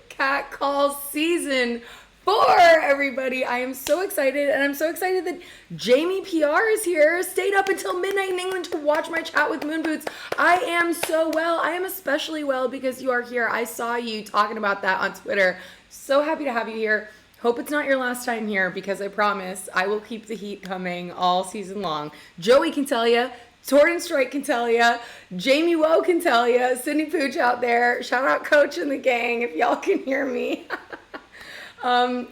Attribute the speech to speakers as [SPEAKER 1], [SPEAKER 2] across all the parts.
[SPEAKER 1] Cat Calls Season 4, everybody. I am so excited, and I'm so excited that Jamie PR is here. Stayed up until midnight in England to watch my chat with Moon Boots. I am so well. I am especially well because you are here. I saw you talking about that on Twitter. So happy to have you here. Hope it's not your last time here because I promise I will keep the heat coming all season long. Joey can tell you. Torrin Strike can tell you, Jamie Woe can tell you, Sydney Pooch out there, shout out Coach and the gang if y'all can hear me.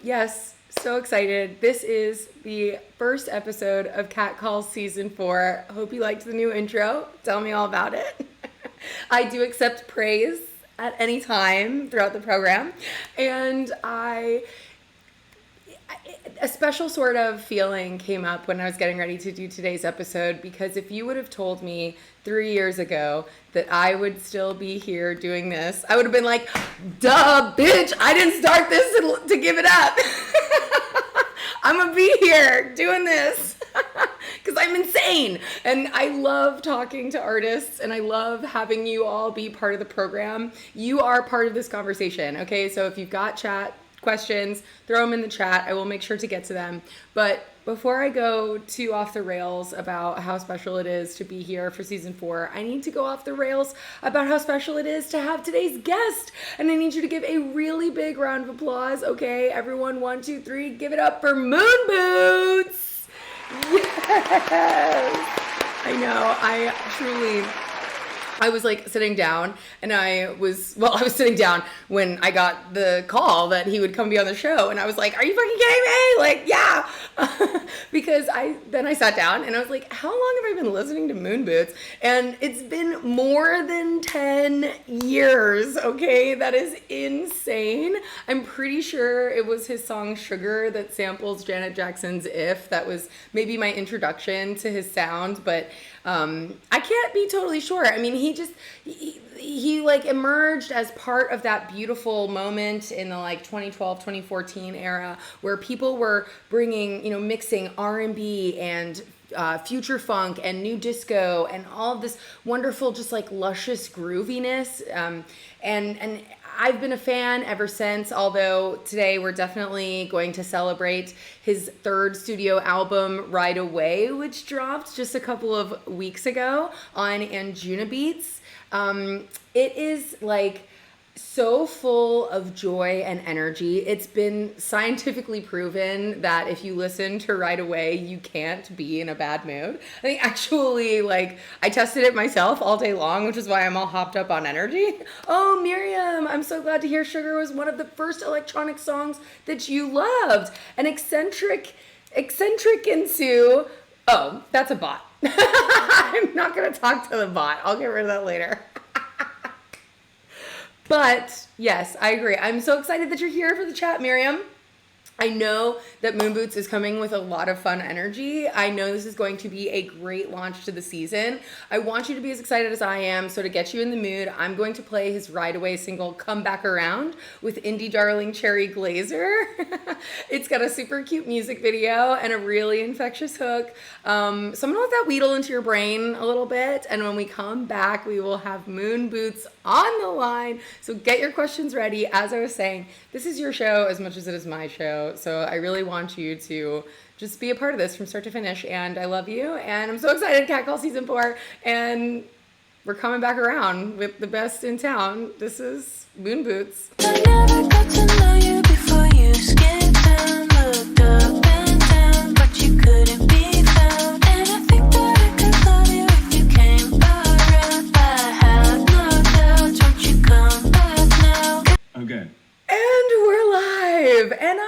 [SPEAKER 1] Yes, so excited. This is the first episode of Cat Calls Season 4. Hope you liked the new intro. Tell me all about it. I do accept praise at any time throughout the program, and a special sort of feeling came up when I was getting ready to do today's episode, because if you would have told me 3 years ago that I would still be here doing this, I would have been like, duh, bitch, I didn't start this to give it up. I'm gonna be here doing this because I'm insane. And I love talking to artists, and I love having you all be part of the program. You are part of this conversation, okay? So if you've got chat questions, throw them in the chat. I will make sure to get to them. But before I go too off the rails about how special it is to be here for season 4, I need to go off the rails about how special it is to have today's guest. And I need you to give a really big round of applause. Okay, everyone, 1, 2, 3, give it up for Moon Boots. Yes. I know, I was like sitting down, and I was sitting down when I got the call that he would come be on the show, and I was like, are you fucking kidding me? Like, yeah. Because I sat down and I was like, how long have I been listening to Moon Boots? And it's been more than 10 years, okay? That is insane. I'm pretty sure it was his song Sugar that samples Janet Jackson's If. That was maybe my introduction to his sound, but I can't be totally sure. I mean, he like emerged as part of that beautiful moment in the like 2012, 2014 era where people were bringing, mixing R&B and future funk and new disco and all of this wonderful, just like luscious grooviness. And I've been a fan ever since, although today we're definitely going to celebrate his 3rd studio album, Ride Away, which dropped just a couple of weeks ago on Anjuna Beats. It is like so full of joy and energy. It's been scientifically proven that if you listen to Right Away, you can't be in a bad mood. I think actually, I tested it myself all day long, which is why I'm all hopped up on energy. Oh, Miriam, I'm so glad to hear Sugar was one of the first electronic songs that you loved. And eccentric Sue. Oh, that's a bot. I'm not going to talk to the bot. I'll get rid of that later. But yes, I agree. I'm so excited that you're here for the chat, Miriam. I know that Moon Boots is coming with a lot of fun energy. I know this is going to be a great launch to the season. I want you to be as excited as I am. So to get you in the mood, I'm going to play his Ride Away single, Come Back Around, with indie darling Cherry Glazerr. It's got a super cute music video and a really infectious hook. So I'm gonna let that wheedle into your brain a little bit. And when we come back, we will have Moon Boots on the line. So get your questions ready. As I was saying, this is your show as much as it is my show. So I really want you to just be a part of this from start to finish. And I love you. And I'm so excited, Cat Call Season 4. And we're coming back around with the best in town. This is Moon Boots.
[SPEAKER 2] I never got to know you before you skipped down, looked up and down, but you couldn't be found. And I think that I could love you if you came around. I have no doubts, won't you come back now?
[SPEAKER 3] Okay.
[SPEAKER 1] And we're live. And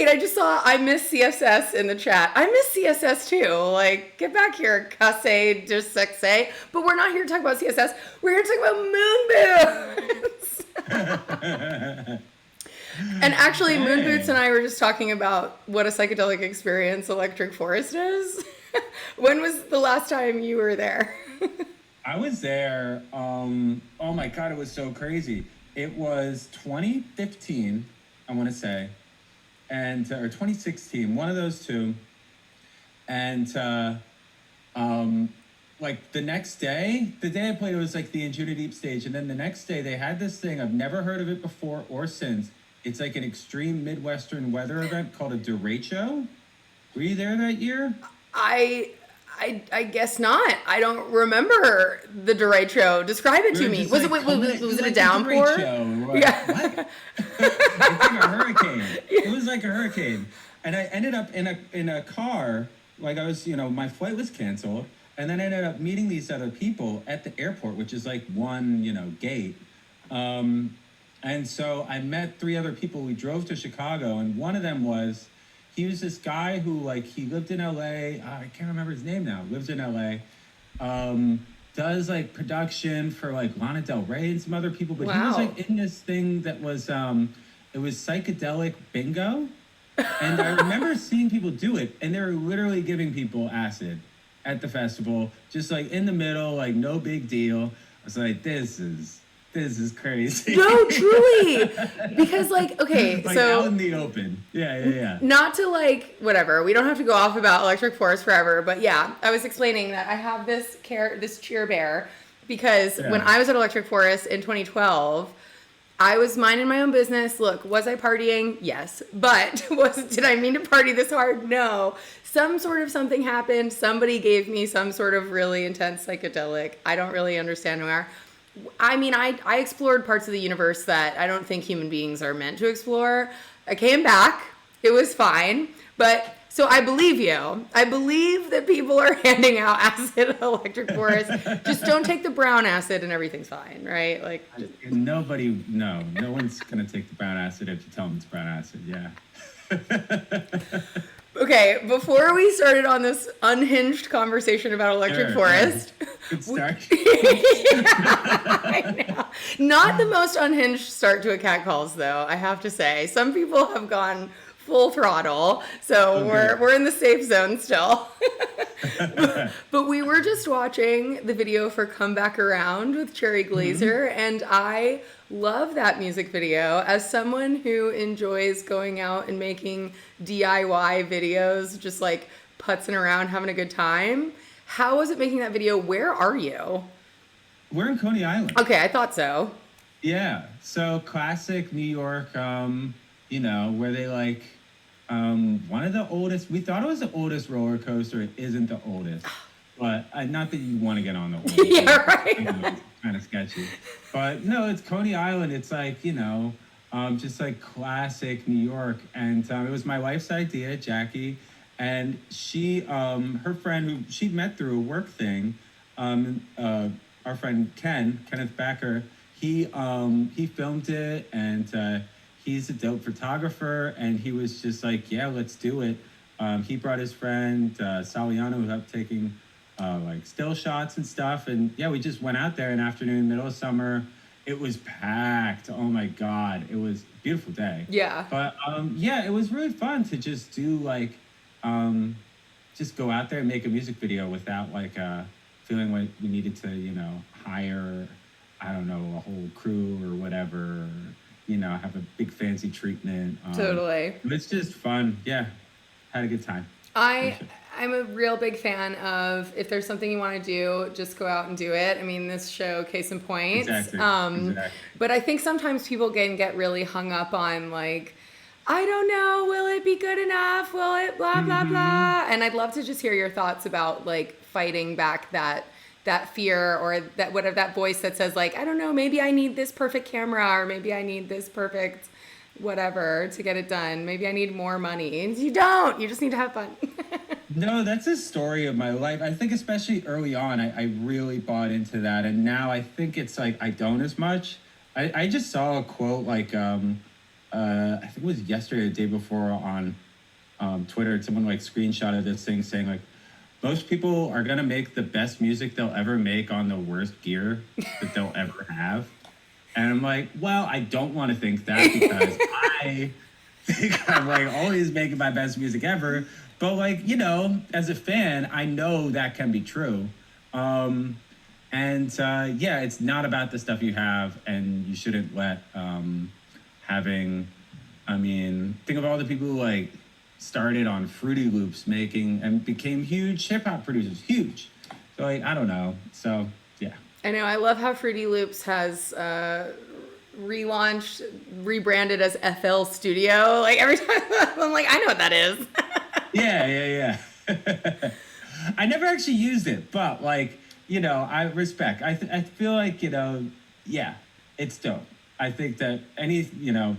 [SPEAKER 1] I just saw I miss CSS in the chat. I miss CSS too. Like, get back here, cussay, just sexay. But we're not here to talk about CSS. We're here to talk about Moon Boots. And actually, Moon Boots and I were just talking about what a psychedelic experience Electric Forest is. When was the last time you were there?
[SPEAKER 3] I was there. Oh my God, it was so crazy. It was 2015, I want to say, or 2016, one of those two. And like the next day, the day I played, it was like the Injury Deep stage, and then the next day they had this thing. I've never heard of it before or since. It's like an extreme Midwestern weather event called a derecho. Were you there that year?
[SPEAKER 1] I I guess not. I don't remember the derecho. Describe it
[SPEAKER 3] We
[SPEAKER 1] to
[SPEAKER 3] were
[SPEAKER 1] me.
[SPEAKER 3] just
[SPEAKER 1] Was
[SPEAKER 3] like,
[SPEAKER 1] was it a
[SPEAKER 3] like
[SPEAKER 1] downpour?
[SPEAKER 3] derecho. And we're like,
[SPEAKER 1] Yeah.
[SPEAKER 3] what? It's like a hurricane. It was like a hurricane. And I ended up in a car, like I was, my flight was canceled. And then I ended up meeting these other people at the airport, which is like one, gate. And so I met three other people. We drove to Chicago, and one of them was, he was this guy who, like, he lived in LA. I can't remember his name now. Lives in LA. Does like production for like Lana Del Rey and some other people. But he was
[SPEAKER 1] Wow.
[SPEAKER 3] like in this thing that was, it was psychedelic bingo. And I remember seeing people do it, and they were literally giving people acid at the festival, just like in the middle, like no big deal. I was like, this is crazy.
[SPEAKER 1] No, truly. Because like, okay,
[SPEAKER 3] Like
[SPEAKER 1] so
[SPEAKER 3] out in the open. Yeah.
[SPEAKER 1] not to like whatever, we don't have to go off about Electric Forest forever, but yeah, I was explaining that I have this cheer bear because
[SPEAKER 3] Yeah.
[SPEAKER 1] when I was at Electric Forest in 2012, I was minding my own business. Look, was I partying? Yes. But did I mean to party this hard? No. Some sort of something happened. Somebody gave me some sort of really intense psychedelic. I don't really understand where. I mean, I explored parts of the universe that I don't think human beings are meant to explore. I came back. It was fine. But so I believe you. I believe that people are handing out acid at Electric Forest. Just don't take the brown acid and everything's fine, right? Like, just,
[SPEAKER 3] No one's gonna take the brown acid if you tell them it's brown acid. Yeah.
[SPEAKER 1] okay, before we started on this unhinged conversation about Electric
[SPEAKER 3] Sure,
[SPEAKER 1] Forest,
[SPEAKER 3] yeah. Good start.
[SPEAKER 1] I know. Not the most unhinged start to a cat calls, though, I have to say. Some people have gone full throttle, so
[SPEAKER 3] Okay.
[SPEAKER 1] we're in the safe zone still. But we were just watching the video for Come Back Around with Cherry Glazerr, and I love that music video. As someone who enjoys going out and making DIY videos, just like putzing around, having a good time, how was it making that video? Where are you?
[SPEAKER 3] We're in Coney Island.
[SPEAKER 1] Okay, I thought so.
[SPEAKER 3] Yeah. So classic New York, where they like one of the oldest, we thought it was the oldest roller coaster. It isn't the oldest. But not that you want to get on the oldest.
[SPEAKER 1] Yeah, right.
[SPEAKER 3] It's kind of sketchy. But no, it's Coney Island. It's like, just like classic New York. And it was my wife's idea, Jackie. And she, her friend who she met through a work thing, our friend Kenneth Becker, he filmed it, and he's a dope photographer, and he was just like, yeah, let's do it. He brought his friend Saliano, who helped taking like still shots and stuff, and yeah, we just went out there in the afternoon, middle of summer. It was packed. Oh my God, it was a beautiful day.
[SPEAKER 1] Yeah.
[SPEAKER 3] But yeah, it was really fun to just do like, just go out there and make a music video without like feeling like we needed to, hire, I don't know, a whole crew or whatever, have a big fancy treatment.
[SPEAKER 1] Totally.
[SPEAKER 3] It's just fun. Yeah, had a good time.
[SPEAKER 1] I'm a real big fan of if there's something you want to do, just go out and do it. I mean, this show, case in point.
[SPEAKER 3] Exactly.
[SPEAKER 1] But I think sometimes people can get really hung up on like, I don't know, will it be good enough? Will it blah, blah, blah? And I'd love to just hear your thoughts about like fighting back that fear or that voice that says like, I don't know, maybe I need this perfect camera or maybe I need this perfect whatever to get it done. Maybe I need more money. And you don't. You just need to have fun.
[SPEAKER 3] No, that's a story of my life. I think especially early on, I really bought into that. And now I think it's like, I don't as much. I just saw a quote like, I think it was yesterday or the day before on Twitter. Someone like screenshotted this thing saying like, most people are going to make the best music they'll ever make on the worst gear that they'll ever have. And I'm like, well, I don't want to think that because I think I'm like always making my best music ever. But like, as a fan, I know that can be true. Yeah, it's not about the stuff you have, and you shouldn't let think of all the people who like started on Fruity Loops making and became huge hip hop producers, huge. So like, I don't know. So yeah.
[SPEAKER 1] I know. I love how Fruity Loops has relaunched, rebranded as FL Studio. Like every time I'm like, I know what that is.
[SPEAKER 3] Yeah. I never actually used it, but like, I respect. I feel like, yeah, it's dope. I think that any,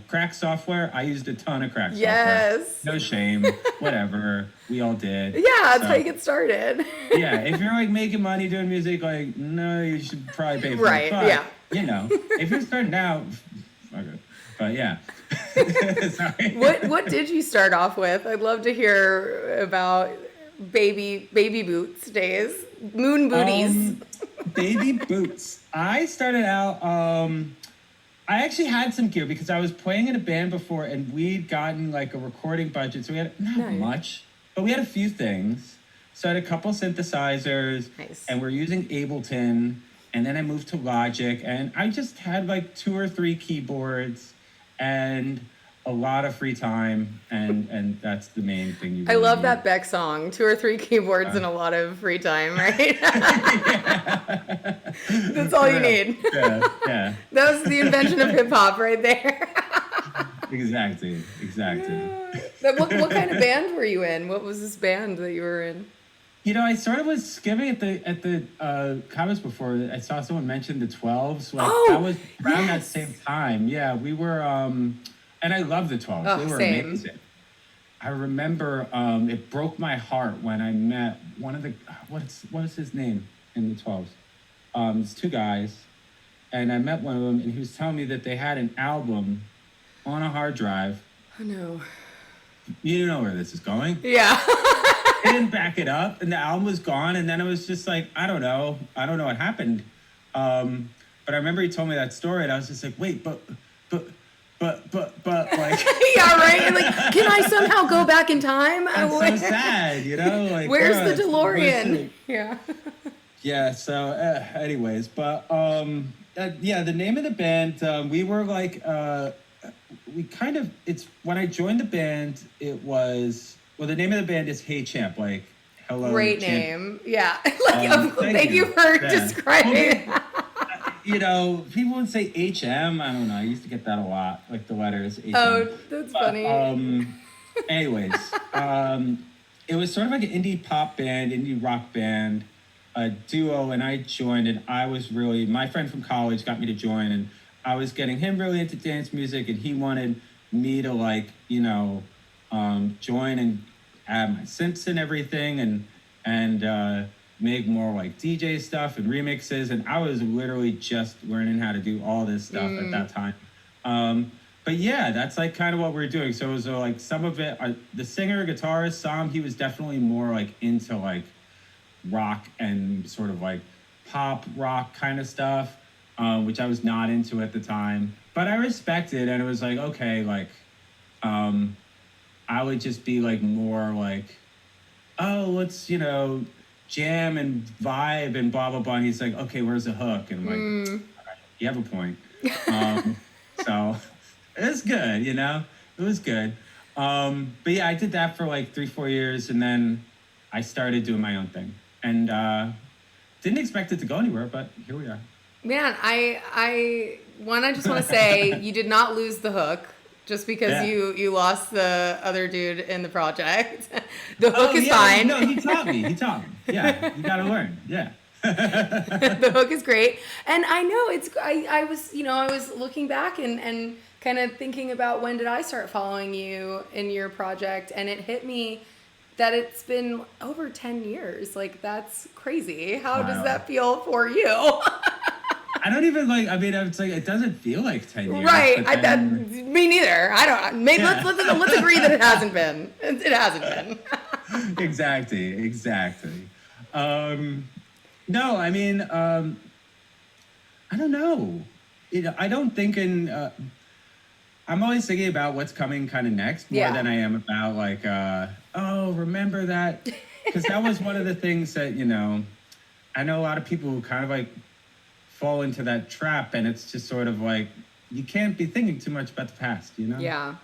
[SPEAKER 3] crack software, I used a ton of crack software.
[SPEAKER 1] Yes.
[SPEAKER 3] No shame, whatever. We all did.
[SPEAKER 1] Yeah, that's
[SPEAKER 3] So,
[SPEAKER 1] how you get started.
[SPEAKER 3] yeah, if you're like making money doing music, like, no, you should probably pay for
[SPEAKER 1] Right,
[SPEAKER 3] it. But,
[SPEAKER 1] yeah.
[SPEAKER 3] if you're starting out, fuck it. But yeah. Sorry.
[SPEAKER 1] What did you start off with? I'd love to hear about baby boots days, moon booties.
[SPEAKER 3] Baby boots. I started out. I actually had some gear because I was playing in a band before, and we'd gotten like a recording budget, so we had not
[SPEAKER 1] Nice.
[SPEAKER 3] much, but we had a few things. So I had a couple synthesizers,
[SPEAKER 1] Nice.
[SPEAKER 3] and we're using Ableton, and then I moved to Logic, and I just had like 2 or 3 keyboards, and a lot of free time, and that's the main thing.
[SPEAKER 1] I love that Beck song. 2 or 3 keyboards and a lot of free time, right? That's all you need.
[SPEAKER 3] Yeah.
[SPEAKER 1] That was the invention of hip hop right there.
[SPEAKER 3] Exactly.
[SPEAKER 1] What kind of band were you in? What was this band that you were in?
[SPEAKER 3] I sort of was skimming at the comments before. I saw someone mention the 12s. Like that was around that same time. Yeah, we were. And I love the 12s.
[SPEAKER 1] Oh,
[SPEAKER 3] They were
[SPEAKER 1] same.
[SPEAKER 3] amazing. I remember it broke my heart when I met one of the what is his name in the 12s? It's 2 guys, and I met one of them, and he was telling me that they had an album on a hard drive.
[SPEAKER 1] Oh no.
[SPEAKER 3] You know where this is going.
[SPEAKER 1] Yeah.
[SPEAKER 3] They didn't back it up, and the album was gone, and then it was just like, I don't know what happened. But I remember he told me that story, and I was just like, wait, but like.
[SPEAKER 1] Yeah, right. And like, can I somehow go back in time?
[SPEAKER 3] That's so sad, like.
[SPEAKER 1] Where's
[SPEAKER 3] bro,
[SPEAKER 1] the DeLorean?
[SPEAKER 3] listen.
[SPEAKER 1] Yeah.
[SPEAKER 3] Yeah. So, anyways, but yeah, the name of the band, we were like, we kind of. It's when I joined the band. It was the name of the band is Hey Champ, like hello.
[SPEAKER 1] Great
[SPEAKER 3] Champ.
[SPEAKER 1] name. Yeah. Like, thank you for
[SPEAKER 3] Yeah.
[SPEAKER 1] describing.
[SPEAKER 3] People would say HM. I don't know. I used to get that a lot, like the letters HM.
[SPEAKER 1] Oh, that's funny.
[SPEAKER 3] Anyways, it was sort of like an indie pop band, indie rock band, a duo, and I joined, and I was really, my friend from college got me to join, and I was getting him really into dance music, and he wanted me to join and add my synths and everything, and make more like DJ stuff and remixes, and I was literally just learning how to do all this stuff at that time. But yeah, that's like kind of what we're doing. So it was like some of it, the singer, guitarist, Sam, he was definitely more like into like rock and sort of like pop rock kind of stuff, which I was not into at the time. But I respected, and it was like, okay, like, I would just be like more like, oh, let's, jam and vibe and blah, blah, blah. And he's like, okay, where's the hook? And I'm like, all right, you have a point. So it was good, it was good. But yeah, I did that for like 3-4 years, and then I started doing my own thing, and didn't expect it to go anywhere, but here we are.
[SPEAKER 1] Man, I just want to say you did not lose the hook just because you lost the other dude in the project. The hook is fine.
[SPEAKER 3] No, he taught me. Yeah, you gotta learn. Yeah.
[SPEAKER 1] The hook is great. And I know I was looking back and kind of thinking about when did I start following you in your project, and it hit me that it's been over 10 years. Like, that's crazy. How does that feel for you?
[SPEAKER 3] I don't even it's like, it doesn't feel like 10 years.
[SPEAKER 1] Right. Me neither. I don't, maybe let's agree that it hasn't been. It hasn't been.
[SPEAKER 3] Exactly. No, I mean, I don't know. I don't think I'm always thinking about what's coming kind of next more than I am about like, remember that? Because that was one of the things that, I know a lot of people who kind of like fall into that trap, and it's just sort of like, you can't be thinking too much about the past,
[SPEAKER 1] Yeah,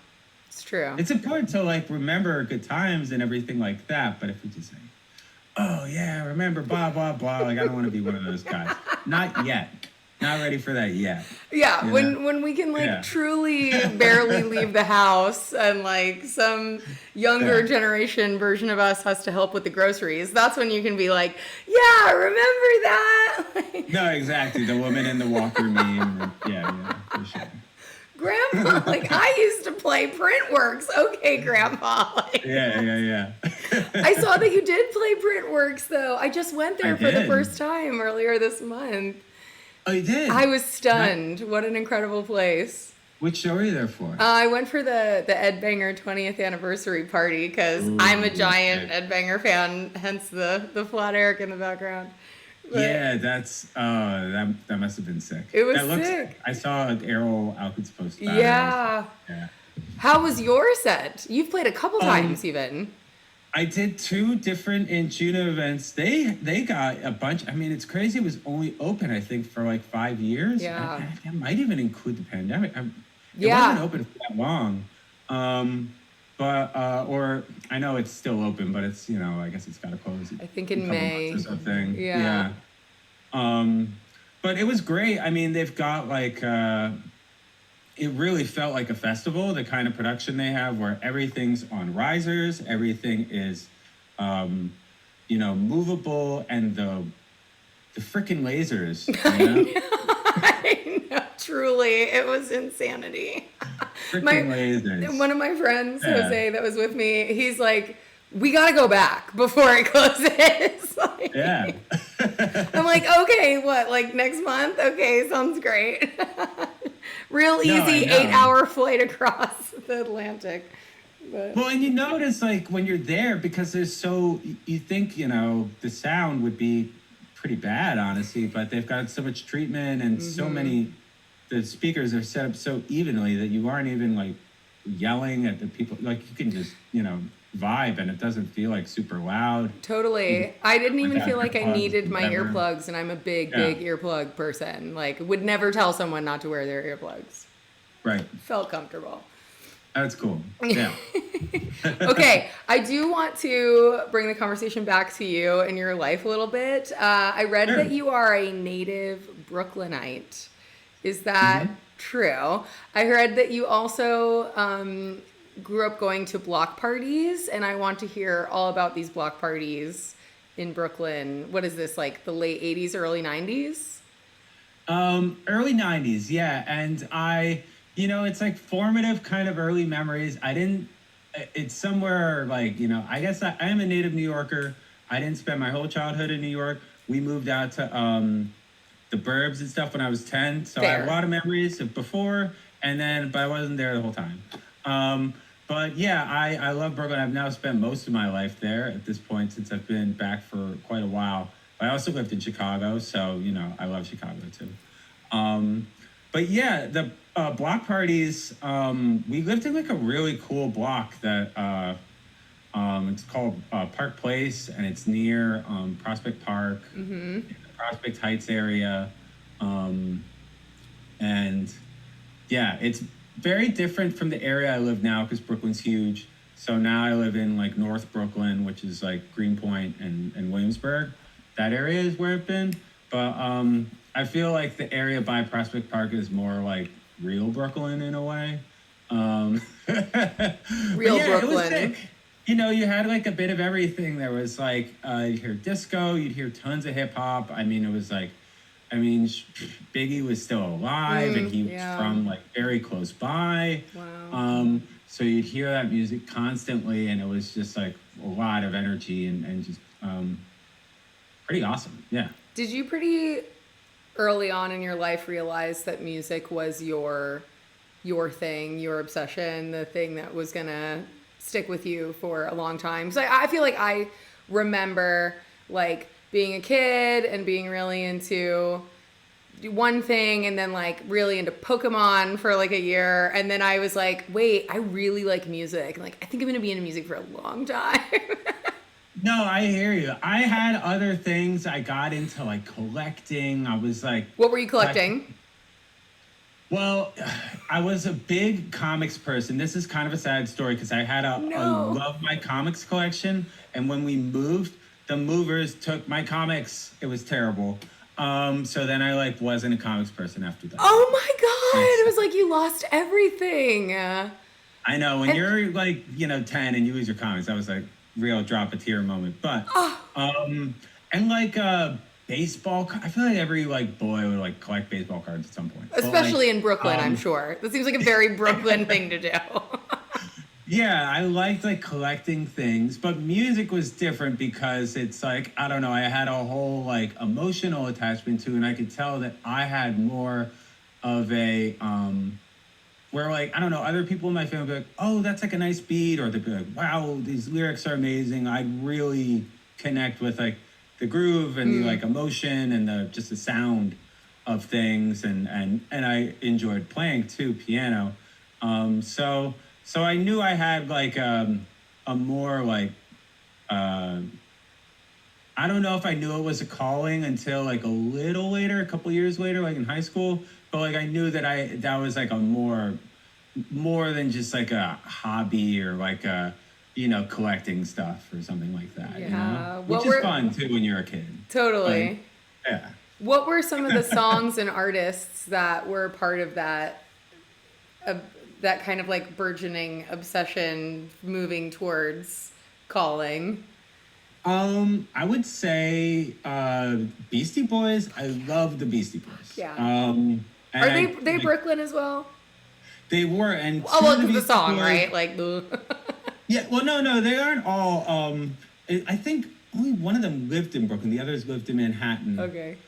[SPEAKER 1] it's true.
[SPEAKER 3] It's important to like remember good times and everything like that, but if we just say, oh yeah, remember blah blah blah. Like I don't want to be one of those guys. Not yet. Not ready for that yet.
[SPEAKER 1] Yeah,
[SPEAKER 3] You know?
[SPEAKER 1] when we can like
[SPEAKER 3] Yeah.
[SPEAKER 1] truly barely leave the house and like some younger
[SPEAKER 3] Yeah.
[SPEAKER 1] generation version of us has to help with the groceries, that's when you can be like, yeah, remember that? Like,
[SPEAKER 3] No, exactly. The woman in the walker meme. Yeah, for sure.
[SPEAKER 1] Grandpa, like I used to play Printworks. Okay, Grandpa. Like,
[SPEAKER 3] Yeah.
[SPEAKER 1] I saw that you did play Printworks though. I just went
[SPEAKER 3] I
[SPEAKER 1] there for the
[SPEAKER 3] did.
[SPEAKER 1] first time earlier this month.
[SPEAKER 3] Oh, you did?
[SPEAKER 1] I was stunned. What an incredible place.
[SPEAKER 3] Which show are you there for?
[SPEAKER 1] I went for the Ed Banger 20th anniversary party because I'm a giant
[SPEAKER 3] okay.
[SPEAKER 1] Ed Banger fan, hence the flat Eric in the background. But
[SPEAKER 3] Yeah, that's that must have been sick.
[SPEAKER 1] It was
[SPEAKER 3] that looks,
[SPEAKER 1] sick.
[SPEAKER 3] I saw Errol Alcott's post about it.
[SPEAKER 1] Yeah.
[SPEAKER 3] Yeah.
[SPEAKER 1] How was your set? You've played a couple times even.
[SPEAKER 3] I did 2 different in Juno events. They got a bunch. I mean, it's crazy. It was only open, I think, for like 5 years.
[SPEAKER 1] Yeah.
[SPEAKER 3] That might even include the pandemic. It
[SPEAKER 1] Yeah.
[SPEAKER 3] wasn't open for that long. But or I know it's still open, but it's I guess it's got to close.
[SPEAKER 1] I think in
[SPEAKER 3] a couple
[SPEAKER 1] May.
[SPEAKER 3] months or something.
[SPEAKER 1] Yeah.
[SPEAKER 3] But it was great. I mean, they've got like it really felt like a festival, the kind of production they have where everything's on risers, everything is movable, and the freaking lasers,
[SPEAKER 1] I know, truly, it was insanity.
[SPEAKER 3] freaking lasers.
[SPEAKER 1] One of my friends,
[SPEAKER 3] Yeah.
[SPEAKER 1] Jose, that was with me, he's like, we gotta go back before it closes. Like,
[SPEAKER 3] Yeah.
[SPEAKER 1] I'm like, okay, what, like next month? Okay, sounds great. Real
[SPEAKER 3] No, I
[SPEAKER 1] easy
[SPEAKER 3] know.
[SPEAKER 1] 8-hour flight across the Atlantic. But
[SPEAKER 3] Well, and you notice like when you're there, because there's you think, the sound would be pretty bad, honestly, but they've got so much treatment and so many, the speakers are set up so evenly that you aren't even like yelling at the people. Like you can just, vibe, and it doesn't feel like super loud.
[SPEAKER 1] totally. I didn't even
[SPEAKER 3] Without
[SPEAKER 1] feel like I
[SPEAKER 3] earplugs,
[SPEAKER 1] needed my
[SPEAKER 3] whatever.
[SPEAKER 1] earplugs, and I'm a big
[SPEAKER 3] Yeah.
[SPEAKER 1] earplug person. Like, would never tell someone not to wear their earplugs.
[SPEAKER 3] Right.
[SPEAKER 1] Felt comfortable.
[SPEAKER 3] That's cool. Yeah.
[SPEAKER 1] Okay, I do want to bring the conversation back to you and your life a little bit. I read
[SPEAKER 3] Sure.
[SPEAKER 1] that you are a native Brooklynite. Is that true? I heard that you also grew up going to block parties, and I want to hear all about these block parties in Brooklyn. What is this, like the late 80s, early 90s?
[SPEAKER 3] Early 90s, yeah. And it's like formative kind of early memories. It's somewhere like, I guess I am a native New Yorker. I didn't spend my whole childhood in New York. We moved out to the burbs and stuff when I was 10. So I have
[SPEAKER 1] Fair.
[SPEAKER 3] a lot of memories of before, but I wasn't there the whole time. But yeah, I love Brooklyn. I've now spent most of my life there at this point since I've been back for quite a while. But I also lived in Chicago, so, I love Chicago too. But yeah, the block parties, we lived in like a really cool block that it's called Park Place, and it's near Prospect Park, in the Prospect Heights area. And yeah, it's very different from the area I live now because Brooklyn's huge. So now I live in like North Brooklyn, which is like Greenpoint and Williamsburg. That area is where I've been. But I feel like the area by Prospect Park is more like real Brooklyn in a way. But
[SPEAKER 1] Real
[SPEAKER 3] yeah, it was
[SPEAKER 1] Brooklyn.
[SPEAKER 3] sick. You had like a bit of everything. There was like, you'd hear disco, you'd hear tons of hip hop. I mean, it was like, Biggie was still alive, and he was
[SPEAKER 1] yeah.
[SPEAKER 3] from like very close by.
[SPEAKER 1] Wow.
[SPEAKER 3] So you'd hear that music constantly, and it was just like a lot of energy and just pretty awesome. Yeah.
[SPEAKER 1] Did you pretty early on in your life realize that music was your thing, your obsession, the thing that was gonna stick with you for a long time? So I feel like I remember like being a kid and being really into one thing, and then like really into Pokemon for like a year, and then I was like, wait, I really like music. Like I think I'm gonna be into music for a long time.
[SPEAKER 3] No, I hear you. I had other things. I got into like collecting. I was like,
[SPEAKER 1] What were you collecting?
[SPEAKER 3] well, I was a big comics person. This is kind of a sad story because I had a
[SPEAKER 1] No.
[SPEAKER 3] love my comics collection, and when we moved, the movers took my comics. It was terrible. So then I like wasn't a comics person after that.
[SPEAKER 1] Oh my God. It was like you lost everything.
[SPEAKER 3] I know when you're like, 10 and you lose your comics, that was like real drop a tear moment. But, and like, baseball, I feel like every like boy would like collect baseball cards at some point.
[SPEAKER 1] Especially in Brooklyn, I'm sure. That seems like a very Brooklyn thing to do.
[SPEAKER 3] Yeah, I liked like collecting things, but music was different because it's like, I don't know, I had a whole like emotional attachment to it, and I could tell that I had more of a, where like, I don't know, other people in my family would be like, oh, that's like a nice beat, or they'd be like, wow, these lyrics are amazing. I really connect with like the groove and the like emotion and the sound of things, and I enjoyed playing too, piano. So I knew I had like a more like I don't know if I knew it was a calling until like a little later, a couple years later, like in high school. But like I knew that was like a more than just like a hobby or like a collecting stuff or something like that.
[SPEAKER 1] Yeah.
[SPEAKER 3] Which is fun too when you're a kid.
[SPEAKER 1] Totally.
[SPEAKER 3] Like, yeah.
[SPEAKER 1] What were some of the songs and artists that were part of that kind of like burgeoning obsession moving towards calling?
[SPEAKER 3] I would say Beastie Boys. I love the Beastie Boys.
[SPEAKER 1] Yeah.
[SPEAKER 3] Are
[SPEAKER 1] they Brooklyn as well?
[SPEAKER 3] They were, and
[SPEAKER 1] the song, Boys, right? Like,
[SPEAKER 3] yeah. Well, no, they aren't all. I think only one of them lived in Brooklyn. The others lived in Manhattan.
[SPEAKER 1] Okay.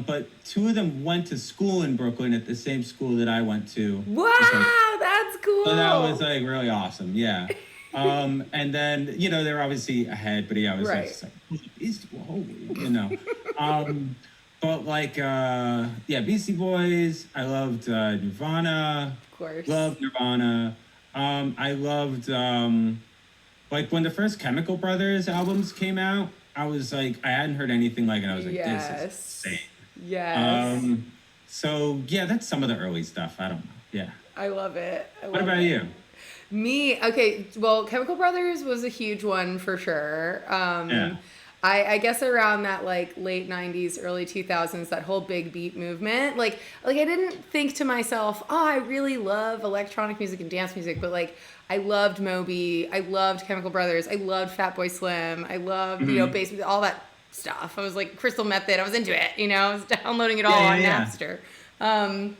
[SPEAKER 3] But two of them went to school in Brooklyn at the same school that I went to.
[SPEAKER 1] Wow, that's cool.
[SPEAKER 3] So that was like really awesome. Yeah. And then, they were obviously ahead, but I was
[SPEAKER 1] right.
[SPEAKER 3] Just like, but like, Beastie Boys, I loved Nirvana.
[SPEAKER 1] Of course.
[SPEAKER 3] Loved Nirvana. I loved, like when the first Chemical Brothers albums came out, I was like, I hadn't heard anything like it. I was like, this is insane.
[SPEAKER 1] Yes.
[SPEAKER 3] So yeah, that's some of the early stuff. I don't know. Yeah.
[SPEAKER 1] I love it.
[SPEAKER 3] What about you?
[SPEAKER 1] Me, okay, well, Chemical Brothers was a huge one for sure.
[SPEAKER 3] Yeah.
[SPEAKER 1] I guess around that like late 90s, early 2000s, that whole big beat movement, like I didn't think to myself, oh, I really love electronic music and dance music, but like I loved Moby, I loved Chemical Brothers, I loved Fatboy Slim, I loved, bass music, all that stuff. I was like Crystal Method, I was into it, I was downloading it all on Napster. And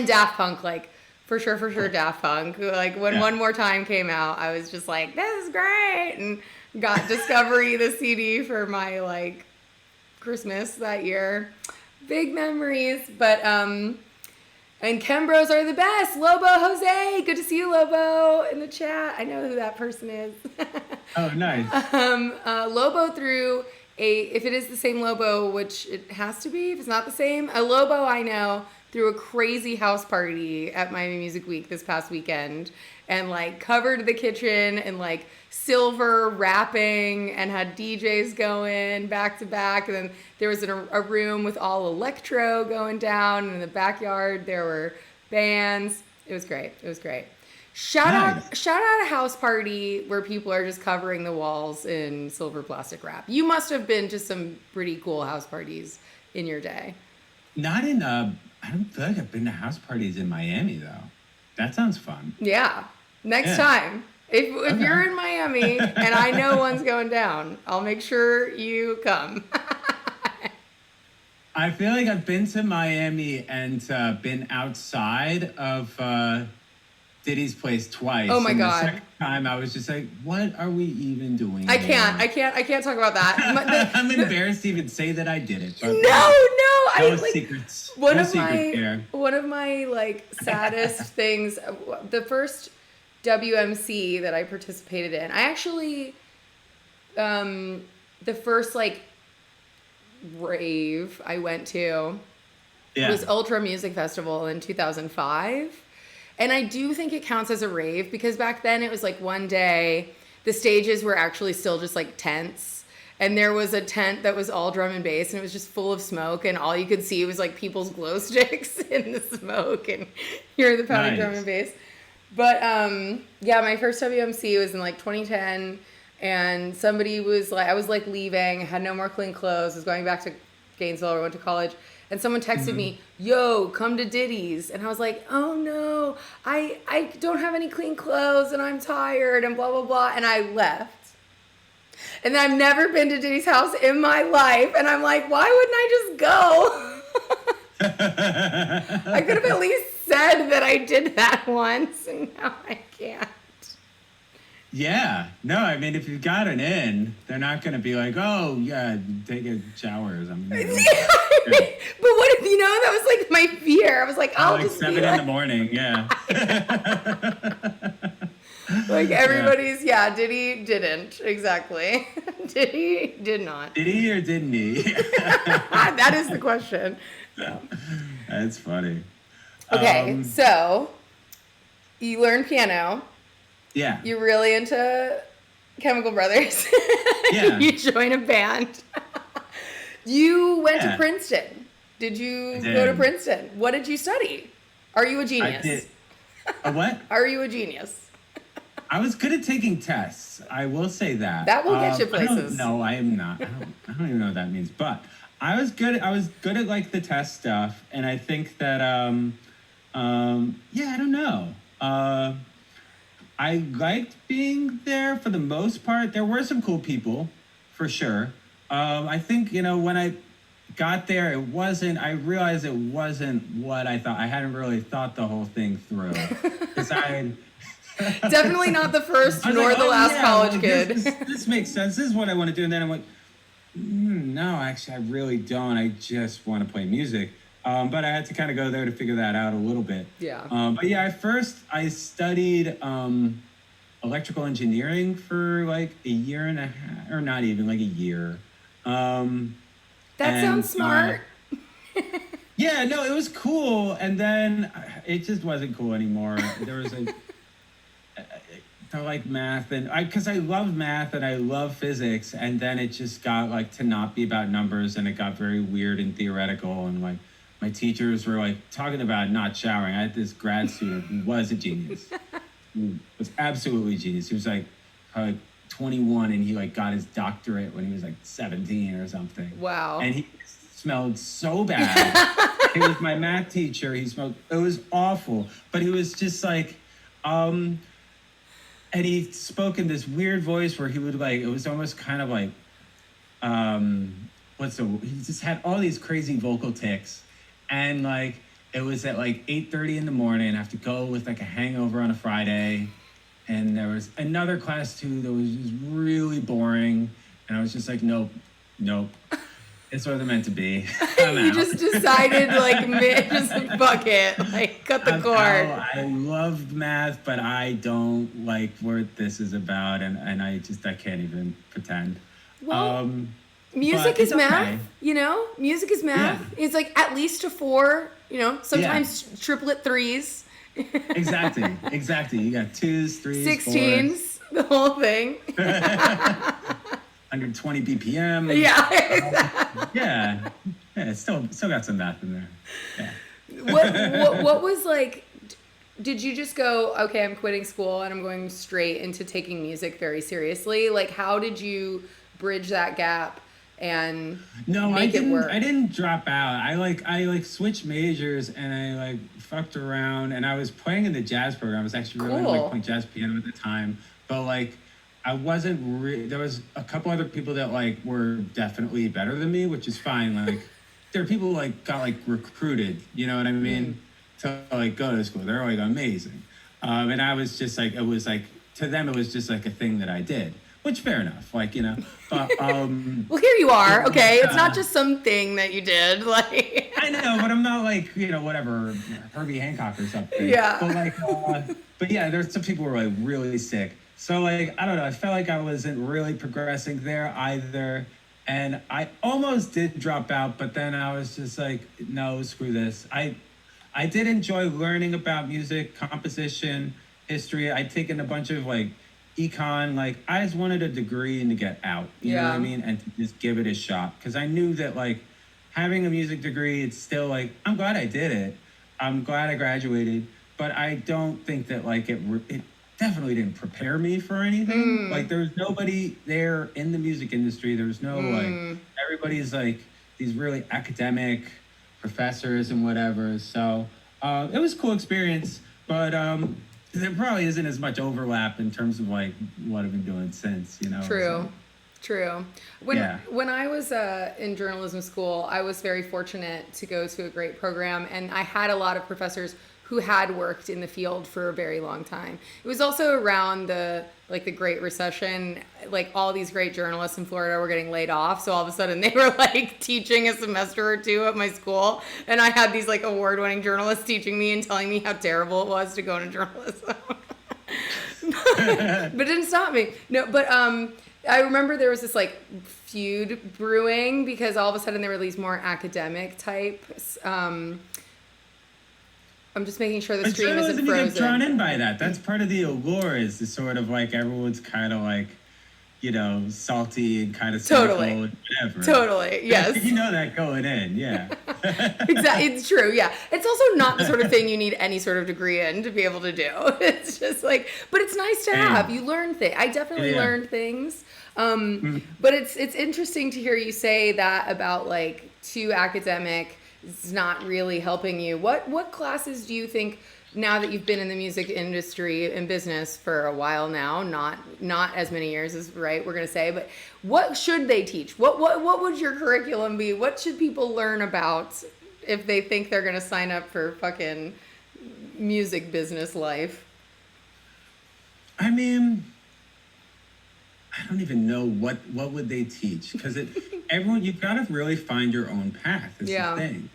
[SPEAKER 1] Daft Punk, like, for sure, Daft Punk. Like, when One More Time came out, I was just like, this is great! And got Discovery, the CD, for my, like, Christmas that year. Big memories. But, and Chembros are the best! Lobo Jose! Good to see you, Lobo, in the chat. I know who that person is.
[SPEAKER 3] Oh, nice.
[SPEAKER 1] Lobo threw if it is the same Lobo, which it has to be, if it's not the same, a Lobo I know threw a crazy house party at Miami Music Week this past weekend and like covered the kitchen in like silver wrapping and had DJs going back to back. And then there was a room with all electro going down, and in the backyard there were bands. It was great. Shout out a house party where people are just covering the walls in silver plastic wrap. You must have been to some pretty cool house parties in your day.
[SPEAKER 3] Not in I don't feel like I've been to house parties in Miami though. That sounds fun.
[SPEAKER 1] Yeah. Next time. If okay. You're in Miami and I know one's going down, I'll make sure you come.
[SPEAKER 3] I feel like I've been to Miami and been outside of Diddy's place twice.
[SPEAKER 1] Oh my God.
[SPEAKER 3] The second time I was just like, what are we even doing?
[SPEAKER 1] I can't talk about that.
[SPEAKER 3] I'm embarrassed to even say that I did it. But
[SPEAKER 1] no
[SPEAKER 3] secrets.
[SPEAKER 1] One of my like saddest things, the first WMC that I participated in, I actually the first like rave I went to was Ultra Music Festival in 2005. And I do think it counts as a rave because back then it was like one day, the stages were actually still just like tents. And there was a tent that was all drum and bass, and it was just full of smoke, and all you could see was like people's glow sticks in the smoke and hear the pounding drum and bass. But my first WMC was in like 2010. and somebody was like, I was like leaving, had no more clean clothes, was going back to Gainesville or went to college, and someone texted me, "Yo, come to Diddy's," and I was like, "Oh no, I don't have any clean clothes and I'm tired and blah blah blah," and I left. And I've never been to Diddy's house in my life, and I'm like, why wouldn't I just go? I could have at least said that I did that once, and now I can't.
[SPEAKER 3] Yeah. No, I mean, if you've got an in, they're not going to be like, oh, yeah, take a shower or something.
[SPEAKER 1] Yeah, I mean, but what if, that was like my fear. I was like, I'll
[SPEAKER 3] like
[SPEAKER 1] just
[SPEAKER 3] 7
[SPEAKER 1] be
[SPEAKER 3] in the morning, yeah.
[SPEAKER 1] Like everybody's, Diddy didn't, exactly. Diddy did not.
[SPEAKER 3] Did he or didn't he?
[SPEAKER 1] That is the question.
[SPEAKER 3] Yeah. That's funny.
[SPEAKER 1] Okay, so you learned piano.
[SPEAKER 3] Yeah.
[SPEAKER 1] You're really into Chemical Brothers.
[SPEAKER 3] Yeah.
[SPEAKER 1] You join a band. You went to
[SPEAKER 3] Yeah.
[SPEAKER 1] Princeton. Did you
[SPEAKER 3] I did.
[SPEAKER 1] go to Princeton? What did you study? Are you a
[SPEAKER 3] I
[SPEAKER 1] genius?
[SPEAKER 3] did. A what?
[SPEAKER 1] Are you a genius?
[SPEAKER 3] I was good at taking tests. I will say that.
[SPEAKER 1] That will get you places.
[SPEAKER 3] No, I am not. I don't even know what that means. But I was good at like the test stuff, and I think that I don't know. I liked being there for the most part. There were some cool people, for sure. I think, when I got there, I realized it wasn't what I thought. I hadn't really thought the whole thing through. Because
[SPEAKER 1] Definitely not the first
[SPEAKER 3] I was
[SPEAKER 1] nor
[SPEAKER 3] like,
[SPEAKER 1] the
[SPEAKER 3] oh,
[SPEAKER 1] last
[SPEAKER 3] yeah,
[SPEAKER 1] college
[SPEAKER 3] well,
[SPEAKER 1] kid.
[SPEAKER 3] This makes sense. This is what I want to do. And then I'm like, no, actually, I really don't. I just want to play music. But I had to kind of go there to figure that out a little bit.
[SPEAKER 1] Yeah.
[SPEAKER 3] But yeah, at first I studied electrical engineering for like a year and a half, or not even like a year.
[SPEAKER 1] That sounds smart.
[SPEAKER 3] Yeah, no, it was cool. And then it just wasn't cool anymore. There was I like math, and because I love math and I love physics, and then it just got like to not be about numbers, and it got very weird and theoretical, and like my teachers were like talking about not showering. I had this grad student who was a genius, who was absolutely a genius. He was like probably 21, and he like got his doctorate when he was like 17 or something.
[SPEAKER 1] Wow.
[SPEAKER 3] And he smelled so bad. He was my math teacher. It was awful, but he was just like, and he spoke in this weird voice where he would like, it was almost kind of like, he just had all these crazy vocal tics. And like, it was at like 8:30 in the morning. I have to go with like a hangover on a Friday. And there was another class too that was just really boring. And I was just like, nope. It's what they're meant to be.
[SPEAKER 1] You just decided, like, just fuck it. Like, cut the cord.
[SPEAKER 3] I loved math, but I don't like what this is about, and I can't even pretend.
[SPEAKER 1] Well, music is math,
[SPEAKER 3] okay.
[SPEAKER 1] Music is math.
[SPEAKER 3] Yeah.
[SPEAKER 1] It's like at least a 4, sometimes triplet 3s.
[SPEAKER 3] Exactly. You got 2s, 3s,
[SPEAKER 1] 16s, the whole thing.
[SPEAKER 3] 120 BPM.
[SPEAKER 1] Yeah, exactly.
[SPEAKER 3] Yeah. Still got some math in there. Yeah.
[SPEAKER 1] What was like? Did you just go, okay, I'm quitting school and I'm going straight into taking music very seriously? Like, how did you bridge that gap and make it work?
[SPEAKER 3] I didn't drop out. I switched majors, and I like fucked around, and I was playing in the jazz program. I was actually really like playing jazz piano at the time, but like I wasn't there was a couple other people that like were definitely better than me, which is fine. Like there are people who like got like recruited, you know what I mean, to like go to school. They're like amazing. And I was just like, it was like, to them, it was just like a thing that I did, which fair enough. Like, but,
[SPEAKER 1] well, here you are. Okay. It's not just something that you did. Like,
[SPEAKER 3] I know, but I'm not like, whatever, Herbie Hancock or something.
[SPEAKER 1] Yeah.
[SPEAKER 3] But like, but yeah, there's some people who were like really sick. So like, I don't know, I felt like I wasn't really progressing there either. And I almost did drop out, but then I was just like, no, screw this. I did enjoy learning about music, composition, history. I'd taken a bunch of like econ, like I just wanted a degree and to get out, you know what I mean? And to just give it a shot. Cause I knew that like having a music degree, it's still like, I'm glad I did it. I'm glad I graduated, but I don't think that like definitely didn't prepare me for anything. Like there was nobody there in the music industry. There was no like everybody's like these really academic professors and whatever. So it was a cool experience, but there probably isn't as much overlap in terms of like what I've been doing since, you know.
[SPEAKER 1] True.
[SPEAKER 3] So,
[SPEAKER 1] True.
[SPEAKER 3] yeah.
[SPEAKER 1] When I was in journalism school, I was very fortunate to go to a great program, and I had a lot of professors who had worked in the field for a very long time. It was also around the Great Recession. Like all these great journalists in Florida were getting laid off, so all of a sudden they were like teaching a semester or two at my school, and I had these like award-winning journalists teaching me and telling me how terrible it was to go into journalism. But it didn't stop me. No, but I remember there was this like feud brewing because all of a sudden there were these more academic types. I'm just making sure the
[SPEAKER 3] But
[SPEAKER 1] stream isn't
[SPEAKER 3] journalism, you get drawn
[SPEAKER 1] frozen.
[SPEAKER 3] in by that. That's part of the allure is the sort of like everyone's kind of like, you know, salty and kind of cynical
[SPEAKER 1] Totally.
[SPEAKER 3] and whatever.
[SPEAKER 1] Totally. Yes.
[SPEAKER 3] You know that going in, yeah.
[SPEAKER 1] Exactly. It's true. Yeah. It's also not the sort of thing you need any sort of degree in to be able to do. It's just like, but it's nice to have. You learn things. I definitely
[SPEAKER 3] Yeah.
[SPEAKER 1] learned things. But it's interesting to hear you say that about like too academic is not really helping you. What classes do you think, now that you've been in the music industry and business for a while now, not as many years as we're gonna say, but what should they teach? What would your curriculum be? What should people learn about if they think they're gonna sign up for fucking music business life?
[SPEAKER 3] I mean, I don't even know what would they teach because everyone you've got to really find your own path. Is
[SPEAKER 1] Yeah.
[SPEAKER 3] the thing,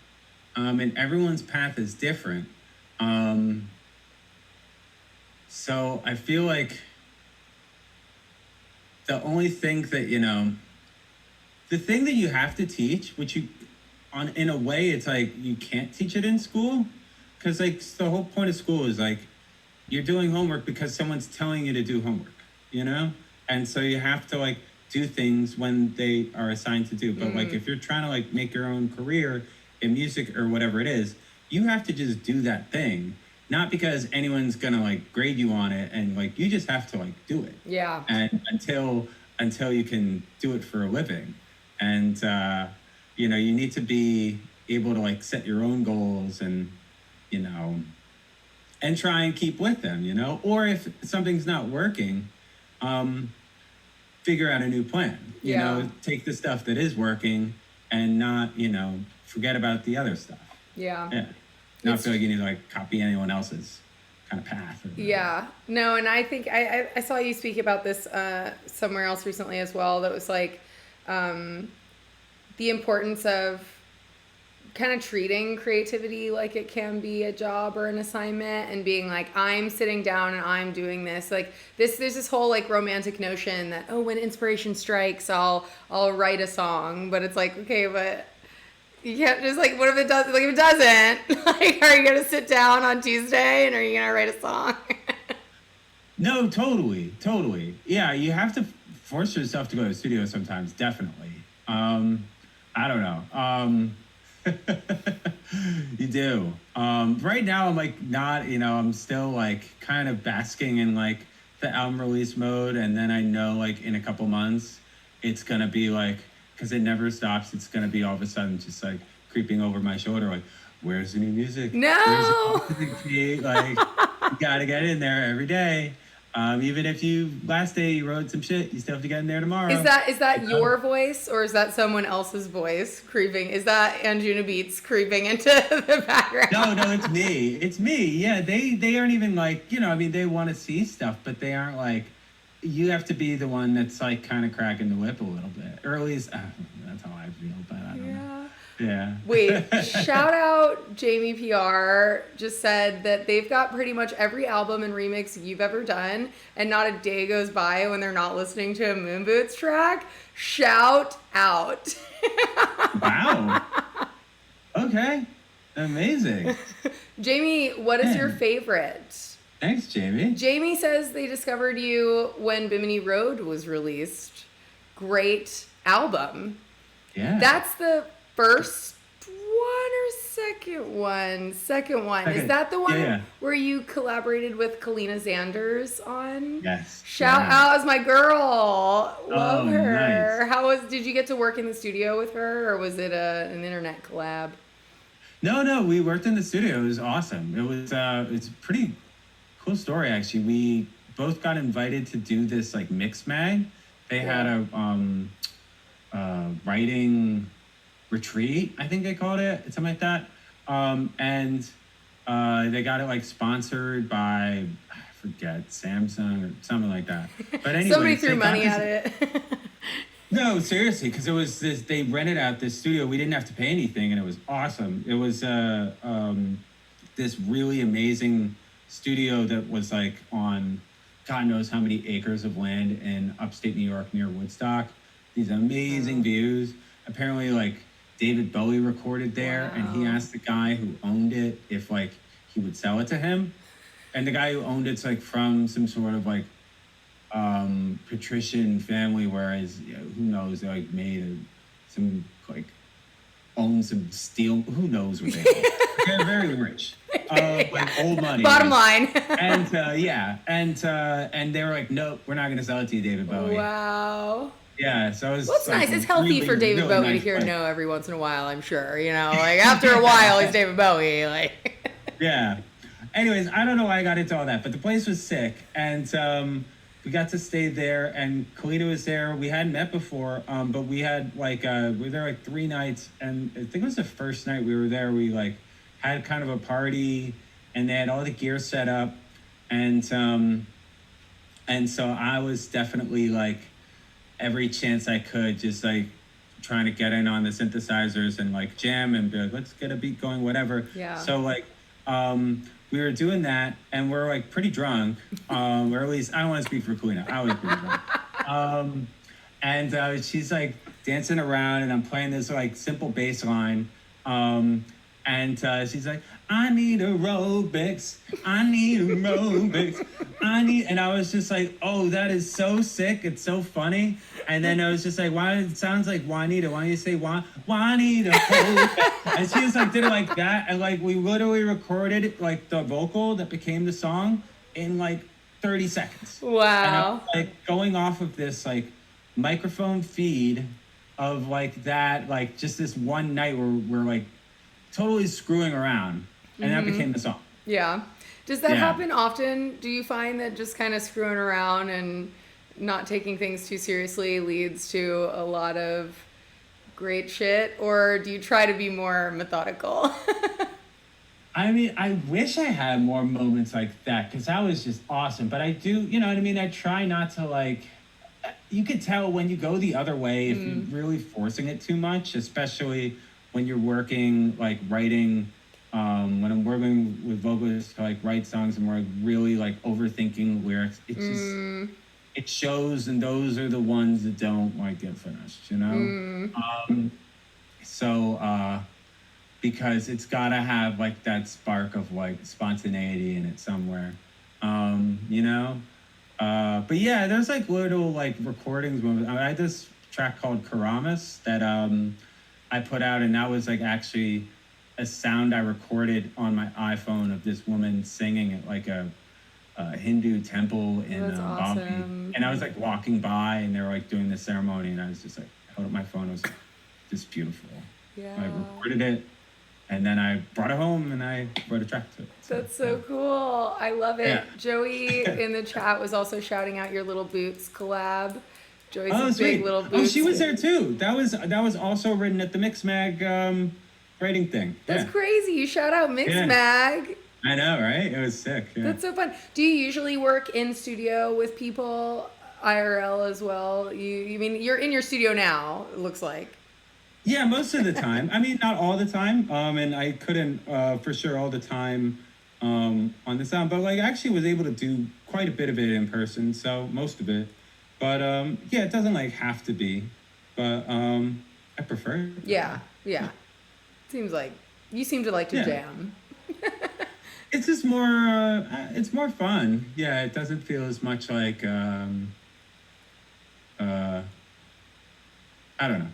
[SPEAKER 3] and everyone's path is different. So I feel like the only thing that the thing that you have to teach, which in a way, it's like you can't teach it in school, because like the whole point of school is like you're doing homework because someone's telling you to do homework, and so you have to like do things when they are assigned to do. But like if you're trying to like make your own career in music or whatever it is, you have to just do that thing, not because anyone's gonna like grade you on it, and like you just have to like do it.
[SPEAKER 1] Yeah.
[SPEAKER 3] And until you can do it for a living, and you need to be able to like set your own goals and and try and keep with them, or if something's not working, figure out a new plan. Take the stuff that is working and not forget about the other stuff.
[SPEAKER 1] Yeah.
[SPEAKER 3] Not feel like you need to like copy anyone else's kind of path.
[SPEAKER 1] Yeah. No, and I think I saw you speak about this somewhere else recently as well. That was like the importance of kind of treating creativity like it can be a job or an assignment, and being like, I'm sitting down and I'm doing this. Like there's this whole like romantic notion that, oh, when inspiration strikes, I'll write a song. But it's like, okay, but you can't just like, what if it does? Like if it doesn't, like, are you gonna sit down on Tuesday and are you gonna write a song?
[SPEAKER 3] No, totally. Yeah, you have to force yourself to go to the studio sometimes. Definitely. I don't know. You do. Right now I'm like not, I'm still like kind of basking in like the album release mode, and then I know like in a couple months it's gonna be like, because it never stops, it's gonna be all of a sudden just like creeping over my shoulder, like, where's the new music?
[SPEAKER 1] No.
[SPEAKER 3] Where's the music? Like, you gotta get in there every day. Even if last day you wrote some shit, you still have to get in there tomorrow.
[SPEAKER 1] Is that your voice, or is that someone else's voice creeping? Is that Anjuna Beats creeping into the background?
[SPEAKER 3] No, it's me. It's me. Yeah, they aren't even like, they want to see stuff, but they aren't like, you have to be the one that's like kind of cracking the whip a little bit. Or at least, that's how I feel, but I don't know. Yeah.
[SPEAKER 1] Wait, shout out Jamie PR just said that they've got pretty much every album and remix you've ever done, and not a day goes by when they're not listening to a Moon Boots track. Shout out.
[SPEAKER 3] Wow. Okay. Amazing.
[SPEAKER 1] Jamie, what is your favorite?
[SPEAKER 3] Thanks, Jamie.
[SPEAKER 1] Jamie says they discovered you when Bimini Road was released. Great album.
[SPEAKER 3] Yeah.
[SPEAKER 1] That's the first or second one? Second one. Is
[SPEAKER 3] Second.
[SPEAKER 1] that the one
[SPEAKER 3] Yeah.
[SPEAKER 1] where you collaborated with Kalina Zanders on?
[SPEAKER 3] Yes.
[SPEAKER 1] Shout
[SPEAKER 3] yeah.
[SPEAKER 1] out as my girl. Love
[SPEAKER 3] Oh,
[SPEAKER 1] her.
[SPEAKER 3] nice.
[SPEAKER 1] Did you get to work in the studio with her, or was it an internet collab?
[SPEAKER 3] No, we worked in the studio. It was awesome. It's a pretty cool story actually. We both got invited to do this like mix mag. They had a writing retreat, I think they called it, something like that. And they got it like sponsored by, I forget, Samsung or something like that. But anyway,
[SPEAKER 1] Somebody threw money at it.
[SPEAKER 3] No, seriously, because it was this. They rented out this studio. We didn't have to pay anything, and it was awesome. It was this really amazing studio that was like on God knows how many acres of land in upstate New York near Woodstock. These amazing views. Apparently, like David Bowie recorded there, and he asked the guy who owned it if like he would sell it to him. And the guy who owned it's like from some sort of like patrician family, whereas who knows, they like made some like own some steel, who knows what they own. They're very rich, like old money.
[SPEAKER 1] Bottom line.
[SPEAKER 3] And and they were like, nope, we're not gonna sell it to you, David Bowie.
[SPEAKER 1] Wow.
[SPEAKER 3] Yeah, so it was.
[SPEAKER 1] Well, it's
[SPEAKER 3] like,
[SPEAKER 1] nice. It's healthy
[SPEAKER 3] really,
[SPEAKER 1] for David
[SPEAKER 3] really
[SPEAKER 1] Bowie to
[SPEAKER 3] nice
[SPEAKER 1] hear
[SPEAKER 3] place.
[SPEAKER 1] no every once in a while, I'm sure. You know, like after a while, he's David Bowie. Like.
[SPEAKER 3] Yeah. Anyways, I don't know why I got into all that, but the place was sick, and we got to stay there, and Kalita was there. We hadn't met before, but we had like we were there like 3 nights, and I think it was the first night we were there. We like had kind of a party, and they had all the gear set up, and so I was definitely like every chance I could, just like trying to get in on the synthesizers and like jam and be like, let's get a beat going, whatever.
[SPEAKER 1] Yeah.
[SPEAKER 3] So like we were doing that, and we're like pretty drunk, or at least I don't want to speak for Kalina. I was pretty drunk. And she's like dancing around, and I'm playing this like simple bass line. And she's like, I need aerobics. And I was just like, oh, that is so sick. It's so funny. And then I was just like, why? It sounds like Juanita. Why don't you say Juanita? And she just like did it like that. And like we literally recorded like the vocal that became the song in like 30 seconds.
[SPEAKER 1] Wow.
[SPEAKER 3] And I was like going off of this like microphone feed of like that, like just this one night where we're like totally screwing around. And that became the song.
[SPEAKER 1] Yeah. Does that happen often? Do you find that just kind of screwing around and not taking things too seriously leads to a lot of great shit? Or do you try to be more methodical?
[SPEAKER 3] I mean, I wish I had more moments like that, because that was just awesome. But I do, you know what I mean? I try not to like, you could tell when you go the other way if you're really forcing it too much, especially when you're working, like writing, when I'm working with vocalists to like write songs and we're like, really like overthinking lyrics, it just, it shows, and those are the ones that don't like get finished, you know? Because it's gotta have like that spark of like spontaneity in it somewhere, you know? But yeah, there's like little like recordings. I had this track called Karamas that I put out, and that was like actually a sound I recorded on my iPhone of this woman singing at like a Hindu temple in Bombay.
[SPEAKER 1] Awesome.
[SPEAKER 3] And I was like walking by, and they were like doing the ceremony, and I was just like held up my phone. It was like, just beautiful.
[SPEAKER 1] Yeah.
[SPEAKER 3] I recorded it, and then I brought it home, and I wrote a track to it.
[SPEAKER 1] That's so cool. I love it.
[SPEAKER 3] Yeah.
[SPEAKER 1] Joey in the chat was also shouting out your Little Boots collab. Joey's a
[SPEAKER 3] sweet.
[SPEAKER 1] big Little Boots.
[SPEAKER 3] Oh, she was there too. That was also written at the Mix Mag writing thing.
[SPEAKER 1] That's
[SPEAKER 3] Yeah.
[SPEAKER 1] crazy. You shout out Mix
[SPEAKER 3] Yeah.
[SPEAKER 1] Mag.
[SPEAKER 3] I know, right? It was sick. Yeah.
[SPEAKER 1] That's so fun. Do you usually work in studio with people IRL as well? You mean you're in your studio now, it looks like.
[SPEAKER 3] Yeah, most of the time. I mean, not all the time. And I couldn't for sure all the time on the sound, but like I actually was able to do quite a bit of it in person, so most of it. But yeah, it doesn't like have to be, but I prefer it.
[SPEAKER 1] Yeah. Seems like you seem to like to
[SPEAKER 3] Yeah.
[SPEAKER 1] jam.
[SPEAKER 3] It's just more it's more fun. Yeah, it doesn't feel as much like I don't know.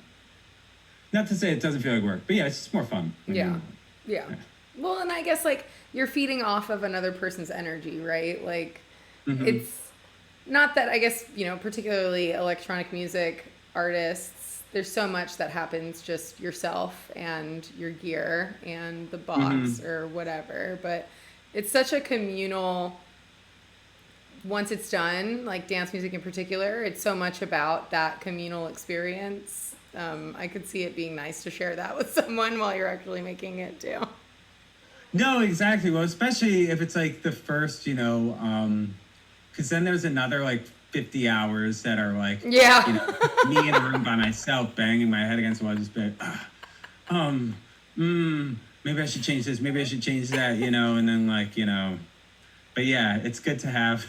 [SPEAKER 3] Not to say it doesn't feel like work, but yeah, it's just more fun.
[SPEAKER 1] Yeah. Yeah. Well, and I guess like you're feeding off of another person's energy, right? Like it's not that I guess, particularly electronic music artists, there's so much that happens just yourself and your gear and the box or whatever, but it's such a communal once it's done, like dance music in particular, it's so much about that communal experience. I could see it being nice to share that with someone while you're actually making it too.
[SPEAKER 3] No, exactly. Well, especially if it's like the first, because then there's another like 50 hours that are like,
[SPEAKER 1] Yeah.
[SPEAKER 3] Me in a room by myself, banging my head against the wall, just be like, maybe I should change this, maybe I should change that, and then like, but yeah, it's good to have.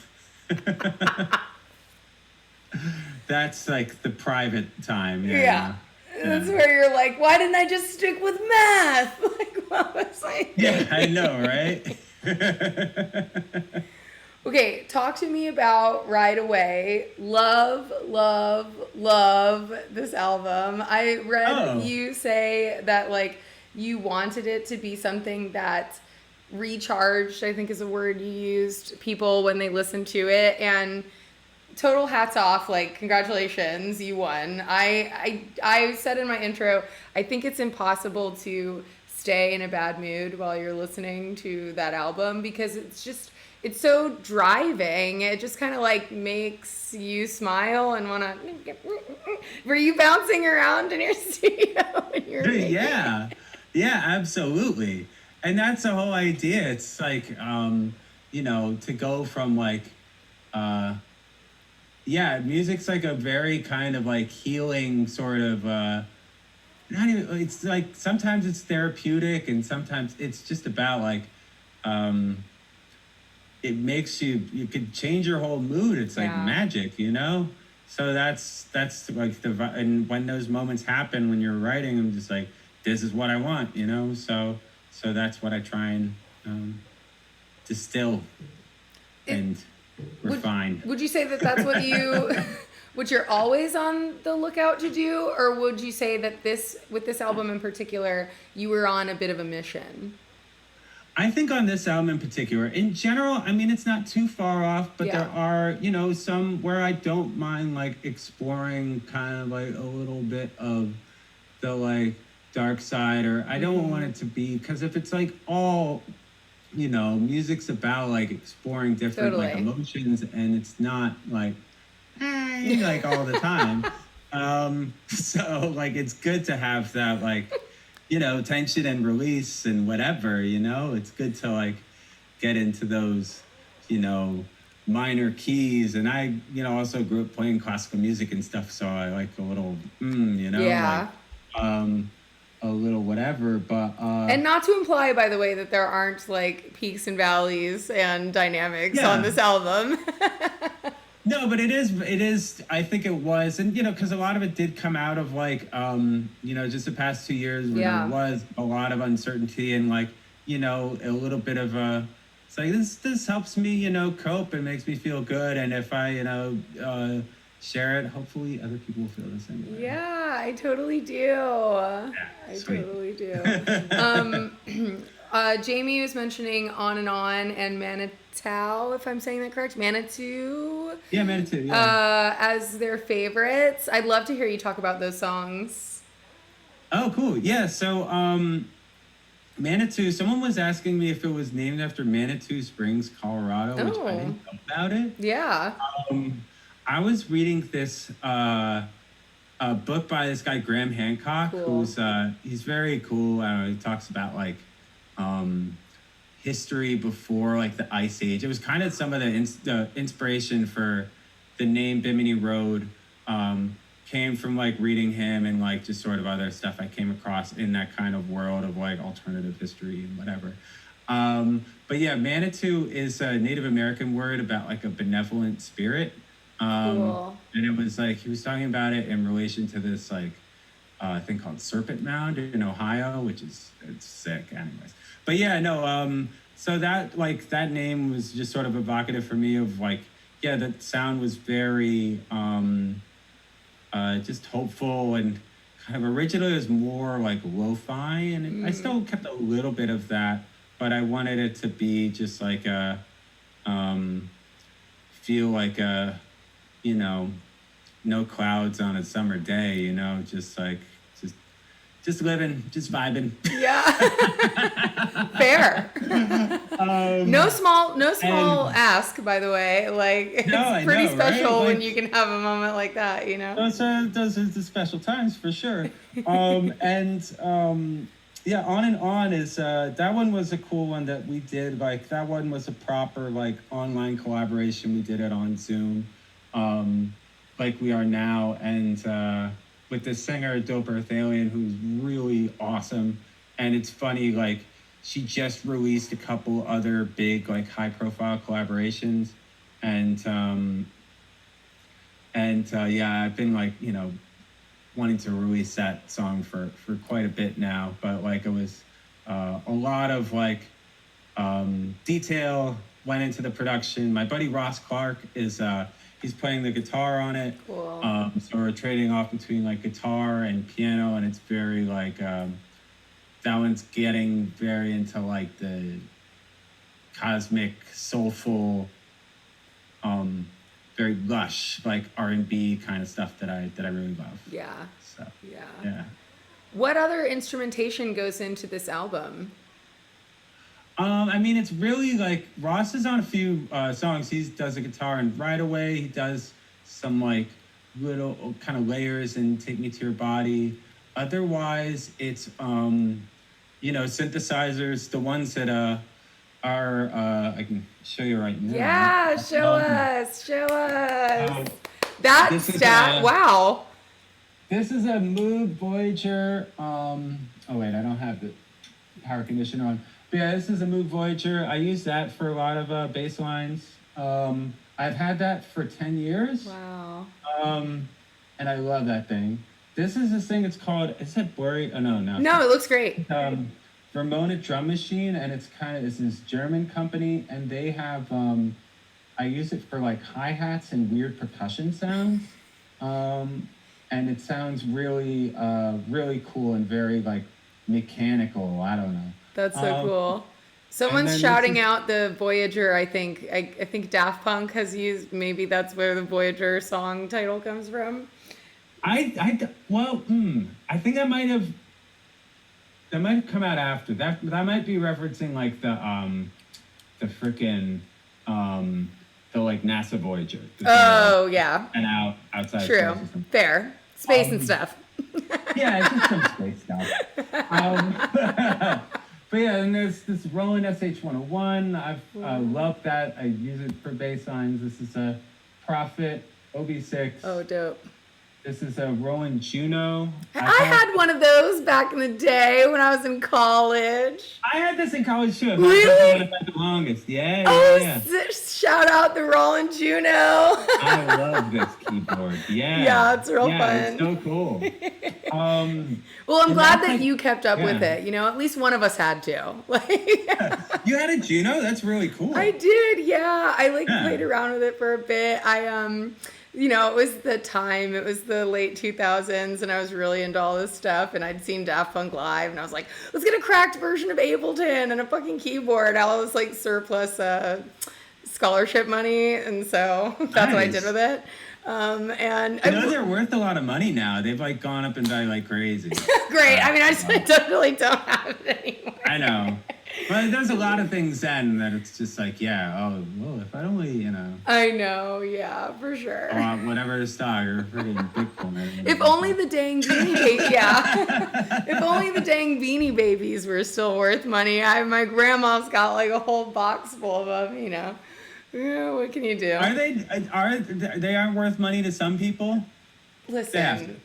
[SPEAKER 3] That's like the private time.
[SPEAKER 1] Yeah. That's where you're like, why didn't I just stick with math? Like, what was I thinking?
[SPEAKER 3] Yeah, I know, right?
[SPEAKER 1] Okay, talk to me about Right Away. Love this album. I read you say that like you wanted it to be something that recharged, I think is a word you used, people when they listen to it, and total hats off, like congratulations, you won. I said in my intro, I think it's impossible to stay in a bad mood while you're listening to that album because it's so driving. It just kind of like makes you smile and want to. Were you bouncing around in your studio?
[SPEAKER 3] Yeah, absolutely. And that's the whole idea. It's like, to go from like, music's like a very kind of like healing sort of, not even, it's like, sometimes it's therapeutic and sometimes it's just about like, it makes you could change your whole mood. It's like magic, So that's like and when those moments happen when you're writing, I'm just like, this is what I want, So that's what I try and distill and refine.
[SPEAKER 1] Would you say that that's what what you're always on the lookout to do, or would you say that with this album in particular, you were on a bit of a mission?
[SPEAKER 3] I think on this album in particular, in general, I mean, it's not too far off, but there are, some where I don't mind like exploring kind of like a little bit of the like dark side, or I don't want it to be, because if it's like all, music's about like exploring different like emotions, and it's not like, like all the time. So like, it's good to have that like, tension and release and whatever, it's good to like get into those, minor keys. And I, also grew up playing classical music and stuff. So I like a little, like, a little whatever, but,
[SPEAKER 1] and not to imply, by the way, that there aren't like peaks and valleys and dynamics on this album.
[SPEAKER 3] No, but it is, I think it was, and, because a lot of it did come out of, like, just the past 2 years when there was a lot of uncertainty and, like, a little bit of it's like, this helps me, cope and makes me feel good, and if I, share it, hopefully other people will feel the same way.
[SPEAKER 1] Yeah, I totally do. I totally do. Jamie was mentioning On and On and Manitou, if I'm saying that correct. Manitou.
[SPEAKER 3] Yeah, Manitou. Yeah.
[SPEAKER 1] As their favorites. I'd love to hear you talk about those songs.
[SPEAKER 3] Oh, cool. Yeah. So, Manitou. Someone was asking me if it was named after Manitou Springs, Colorado, which I didn't know about it.
[SPEAKER 1] Yeah.
[SPEAKER 3] I was reading this a book by this guy Graham Hancock, who's he's very cool. He talks about like history before like the Ice Age. It was kind of some of the inspiration for the name Bimini Road came from like reading him and like just sort of other stuff I came across in that kind of world of like alternative history and whatever. But yeah, Manitou is a Native American word about like a benevolent spirit. And it was like he was talking about it in relation to this like thing called Serpent Mound in Ohio, which is it's sick anyways. But yeah, no, so that like that name was just sort of evocative for me of like, yeah, that sound was very just hopeful and kind of originally it was more like lo-fi, and I still kept a little bit of that, but I wanted it to be just like a um, feel like a, you know, no clouds on a summer day, you know, just just living, just vibing.
[SPEAKER 1] Yeah. Fair. No small
[SPEAKER 3] And
[SPEAKER 1] ask, by the way. Like it's
[SPEAKER 3] no, I
[SPEAKER 1] pretty
[SPEAKER 3] know, right?
[SPEAKER 1] special when
[SPEAKER 3] Like
[SPEAKER 1] you can have a moment like that, you know?
[SPEAKER 3] those are the special times for sure. And yeah, on and on is that one was a cool one that we did. Like that one was a proper like online collaboration. We did it on Zoom, like we are now, and with this singer Dope Earth Alien, who's really awesome. And it's funny, like she just released a couple other big like high profile collaborations, and yeah, I've been like, you know, wanting to release that song for quite a bit now, but like it was a lot of like detail went into the production. My buddy Ross Clark is he's playing the guitar on it.
[SPEAKER 1] Cool.
[SPEAKER 3] So we're trading off between like guitar and piano, and it's very like that one's getting very into like the cosmic, soulful, very lush, like R&B kind of stuff that I really love.
[SPEAKER 1] Yeah.
[SPEAKER 3] So
[SPEAKER 1] Yeah.
[SPEAKER 3] yeah.
[SPEAKER 1] What other instrumentation goes into this album?
[SPEAKER 3] I mean, it's really like Ross is on a few songs. He does the guitar, and right away he does some like little kind of layers and "Take Me to Your Body." Otherwise, it's you know, synthesizers, the ones that are I can show you right now.
[SPEAKER 1] Yeah, show us. Show us. That
[SPEAKER 3] This is
[SPEAKER 1] stat. Wow.
[SPEAKER 3] This is a Moog Voyager. Oh wait, I don't have the power conditioner on. But yeah, this is a Moog Voyager. I use that for a lot of bass lines. I've had that for 10 years.
[SPEAKER 1] Wow.
[SPEAKER 3] And I love that thing. This is this thing. It's called. Is it Blurry? Oh no.
[SPEAKER 1] No, it looks great.
[SPEAKER 3] Vermona Drum Machine, and it's this German company, and they have. I use it for like hi-hats and weird percussion sounds. And it sounds really, really cool and very like mechanical. I don't know.
[SPEAKER 1] That's so cool.
[SPEAKER 3] And
[SPEAKER 1] Someone's
[SPEAKER 3] then
[SPEAKER 1] shouting
[SPEAKER 3] this is,
[SPEAKER 1] out the Voyager. I think Daft Punk has used. Maybe that's where the Voyager song title comes from.
[SPEAKER 3] well, I think that might have come out after that. That might be referencing like the frickin' the like NASA Voyager.
[SPEAKER 1] Oh yeah.
[SPEAKER 3] And outside.
[SPEAKER 1] True.
[SPEAKER 3] Space system.
[SPEAKER 1] Fair. Space and stuff.
[SPEAKER 3] Yeah, it's just some space stuff. But yeah, and there's this Roland SH-101. I love that. I use it for bass lines. This is a Prophet OB6.
[SPEAKER 1] Oh, dope.
[SPEAKER 3] This is a Roland Juno.
[SPEAKER 1] I had one of those back in the day when I was in college.
[SPEAKER 3] I had this in college too.
[SPEAKER 1] Really?
[SPEAKER 3] I've had the longest. Yeah,
[SPEAKER 1] Oh,
[SPEAKER 3] yeah.
[SPEAKER 1] shout out the Roland Juno.
[SPEAKER 3] I love this keyboard. Yeah.
[SPEAKER 1] Yeah, it's real
[SPEAKER 3] yeah,
[SPEAKER 1] fun.
[SPEAKER 3] It's so cool.
[SPEAKER 1] Well, I'm
[SPEAKER 3] and
[SPEAKER 1] glad
[SPEAKER 3] that's
[SPEAKER 1] that
[SPEAKER 3] like-
[SPEAKER 1] you kept up with
[SPEAKER 3] yeah.
[SPEAKER 1] it. You know, at least one of us had to. Like,
[SPEAKER 3] You had a Juno? That's really cool.
[SPEAKER 1] I did, yeah. I
[SPEAKER 3] Yeah.
[SPEAKER 1] played around with it for a bit. You know, it was the time. It was the late 2000s, and I was really into all this stuff. And I'd seen Daft Punk live, and I was like, let's get a cracked version of Ableton and a fucking keyboard. All this like surplus scholarship money, and so that's what I did
[SPEAKER 3] Nice.
[SPEAKER 1] with it. And
[SPEAKER 3] You know, they're worth a lot of money now. They've like gone up in value like crazy.
[SPEAKER 1] great. I mean, I just definitely don't have it anymore.
[SPEAKER 3] I know. But there's a lot of things then that it's just like, yeah, oh, well, if I only, you know,
[SPEAKER 1] I know, yeah, for sure.
[SPEAKER 3] whatever to stock or freaking Bitcoin.
[SPEAKER 1] If only the dang beanie babies, yeah. If only the dang beanie babies were still worth money. My grandma's got like a whole box full of them, you know. Yeah, what can you do?
[SPEAKER 3] They aren't worth money to some people? They have to.
[SPEAKER 1] Listen,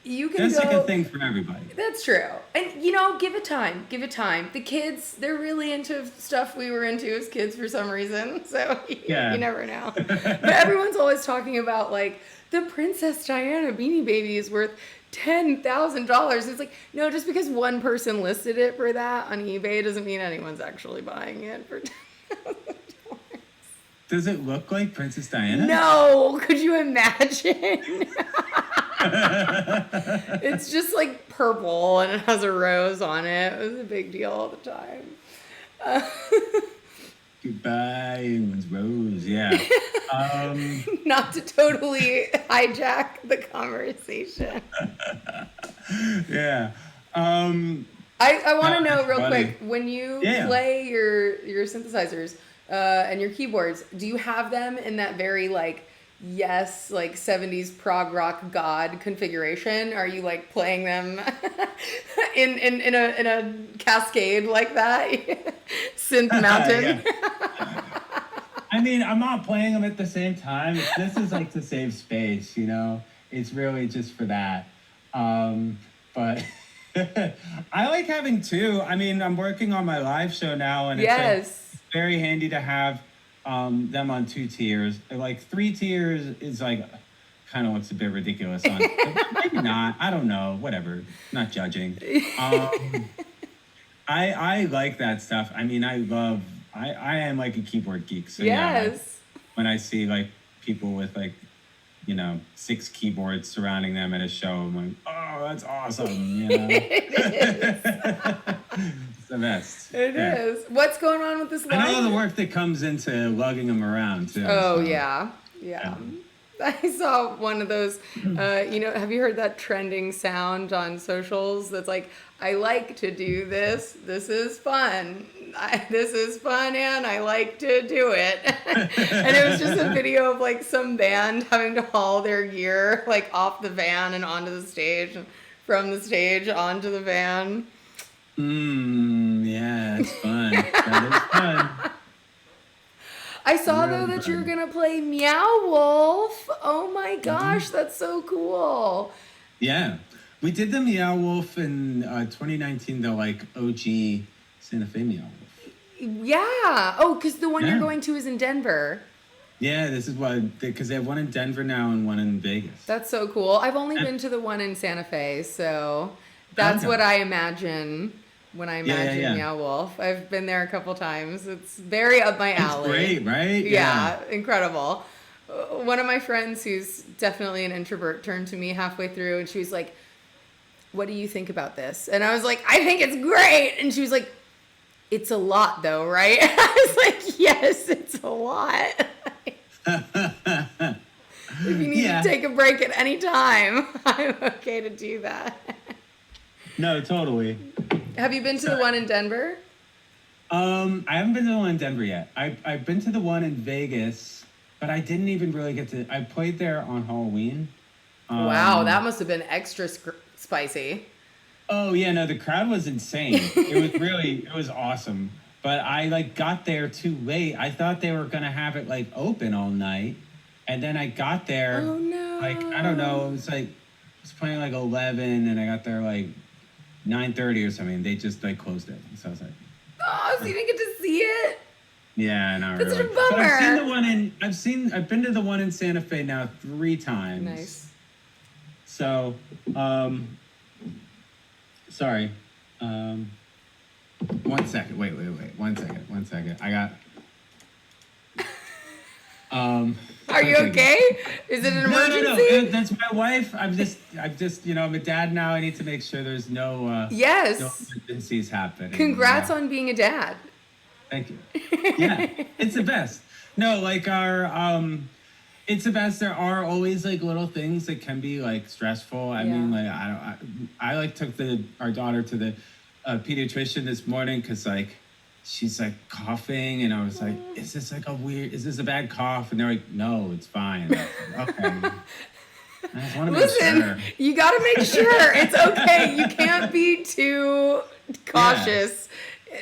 [SPEAKER 1] you can
[SPEAKER 3] There's
[SPEAKER 1] go.
[SPEAKER 3] like a thing for everybody.
[SPEAKER 1] That's true. And, you know, give it time. Give it time. The kids, they're really into stuff we were into as kids for some reason. So
[SPEAKER 3] Yeah.
[SPEAKER 1] you never know. But everyone's always talking about, like, the Princess Diana Beanie Baby is worth $10,000. It's like, no, just because one person listed it for that on eBay doesn't mean anyone's actually buying it for $10,000.
[SPEAKER 3] Does it look like Princess Diana?
[SPEAKER 1] No, could you imagine? It's just like purple and it has a rose on it. It was a big deal all the time.
[SPEAKER 3] Goodbye, England's rose. Yeah.
[SPEAKER 1] Not to totally hijack the conversation.
[SPEAKER 3] Yeah.
[SPEAKER 1] I want to
[SPEAKER 3] No,
[SPEAKER 1] know
[SPEAKER 3] that's
[SPEAKER 1] real
[SPEAKER 3] funny.
[SPEAKER 1] quick, when you
[SPEAKER 3] Yeah.
[SPEAKER 1] play your synthesizers and your keyboards, do you have them in that very like 70s prog rock god configuration? Are you like playing them in a cascade like that? Synth mountain.
[SPEAKER 3] Yeah. I mean, I'm not playing them at the same time. This is like to save space, you know? It's really just for that. But I like having two. I mean, I'm working on my live show now, and it's like
[SPEAKER 1] Yes.
[SPEAKER 3] very handy to have them on 2 tiers. Like 3 tiers is like kind of looks a bit ridiculous on. Maybe not. I don't know. Whatever. Not judging. I like that stuff. I mean, I am like a keyboard geek. So yeah,
[SPEAKER 1] Yes.
[SPEAKER 3] when I see like people with like, 6 keyboards surrounding them at a show, I'm like, oh, that's awesome. It's the best.
[SPEAKER 1] It is. What's going on with this
[SPEAKER 3] I know
[SPEAKER 1] live?
[SPEAKER 3] all the work that comes into lugging them around too.
[SPEAKER 1] Oh,
[SPEAKER 3] so,
[SPEAKER 1] yeah. I saw one of those, have you heard that trending sound on socials that's like, I like to do this. This is fun. This is fun and I like to do it. And it was just a video of like some band having to haul their gear like off the van and onto the stage, and from the stage onto the van.
[SPEAKER 3] Yeah, it's fun. That is fun.
[SPEAKER 1] I saw though
[SPEAKER 3] Really
[SPEAKER 1] that you're
[SPEAKER 3] fun.
[SPEAKER 1] gonna play Meow Wolf. Oh my gosh, that's so cool.
[SPEAKER 3] Yeah. We did the Meow Wolf in 2019, the like OG Santa Fe Meow Wolf.
[SPEAKER 1] Yeah. Oh, because the one you're
[SPEAKER 3] Yeah.
[SPEAKER 1] going to is in Denver.
[SPEAKER 3] Yeah, this is what, because they have one in Denver now and one in Vegas.
[SPEAKER 1] That's so cool. I've only been to the one in Santa Fe, so that's
[SPEAKER 3] Okay.
[SPEAKER 1] what I imagine when I imagine
[SPEAKER 3] yeah.
[SPEAKER 1] Meow Wolf. I've been there a couple times. It's very up my
[SPEAKER 3] It's
[SPEAKER 1] alley.
[SPEAKER 3] great, right?
[SPEAKER 1] Yeah, incredible. One of my friends who's definitely an introvert turned to me halfway through and she was like, what do you think about this? And I was like, I think it's great. And she was like, it's a lot though, right? I was like, yes, it's a lot. If you need
[SPEAKER 3] Yeah.
[SPEAKER 1] to take a break at any time, I'm okay to do that.
[SPEAKER 3] No, totally.
[SPEAKER 1] Have you been to the one in Denver?
[SPEAKER 3] I haven't been to the one in Denver yet. I've been to the one in Vegas, but I didn't even really get to. I played there on Halloween.
[SPEAKER 1] Wow, that must have been extra spicy.
[SPEAKER 3] Oh yeah, no, the crowd was insane. It was awesome. But I like got there too late. I thought they were gonna have it like open all night, and then I got there.
[SPEAKER 1] Oh, no.
[SPEAKER 3] Like I don't know. It was playing like 11, and I got there like 9:30 or something. They just like closed it. So I was like,
[SPEAKER 1] Oh, so you didn't get to see it?
[SPEAKER 3] yeah, not
[SPEAKER 1] That's
[SPEAKER 3] really.
[SPEAKER 1] a
[SPEAKER 3] But I've seen
[SPEAKER 1] bummer.
[SPEAKER 3] the one in. I've been to the one in Santa Fe now 3 times.
[SPEAKER 1] Nice.
[SPEAKER 3] So, sorry. 1 second. Wait. 1 second. I got.
[SPEAKER 1] Are you okay? Is it an
[SPEAKER 3] No.
[SPEAKER 1] emergency?
[SPEAKER 3] That's my wife. I'm just. I'm a dad now. I need to make sure there's no
[SPEAKER 1] Yes.
[SPEAKER 3] emergencies happening.
[SPEAKER 1] Congrats
[SPEAKER 3] Yeah.
[SPEAKER 1] on being a dad.
[SPEAKER 3] Thank you. Yeah, it's the best. No, like it's the best. There are always like little things that can be like stressful. I mean,
[SPEAKER 1] Yeah.
[SPEAKER 3] like I like took our daughter to the pediatrician this morning because like she's like coughing, and I was like, is this a bad cough? And they're like, no, it's fine. Okay. I just want to make
[SPEAKER 1] Listen,
[SPEAKER 3] sure.
[SPEAKER 1] you got to make sure it's okay. You can't be too cautious.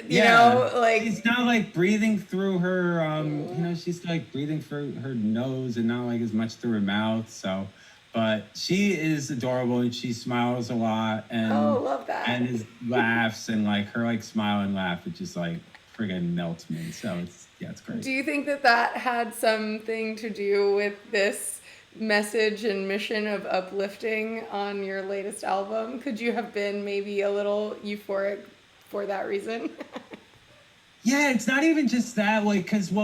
[SPEAKER 1] You know, like
[SPEAKER 3] she's not like breathing through her she's like breathing through her nose and not like as much through her mouth. So but she is adorable and she smiles a lot and
[SPEAKER 1] love that.
[SPEAKER 3] and laughs and like her like smile and laugh, it just like friggin' melts me. So it's great.
[SPEAKER 1] Do you think that had something to do with this message and mission of uplifting on your latest album? Could you have been maybe a little euphoric for that reason?
[SPEAKER 3] Yeah, it's not even just that, like, because, I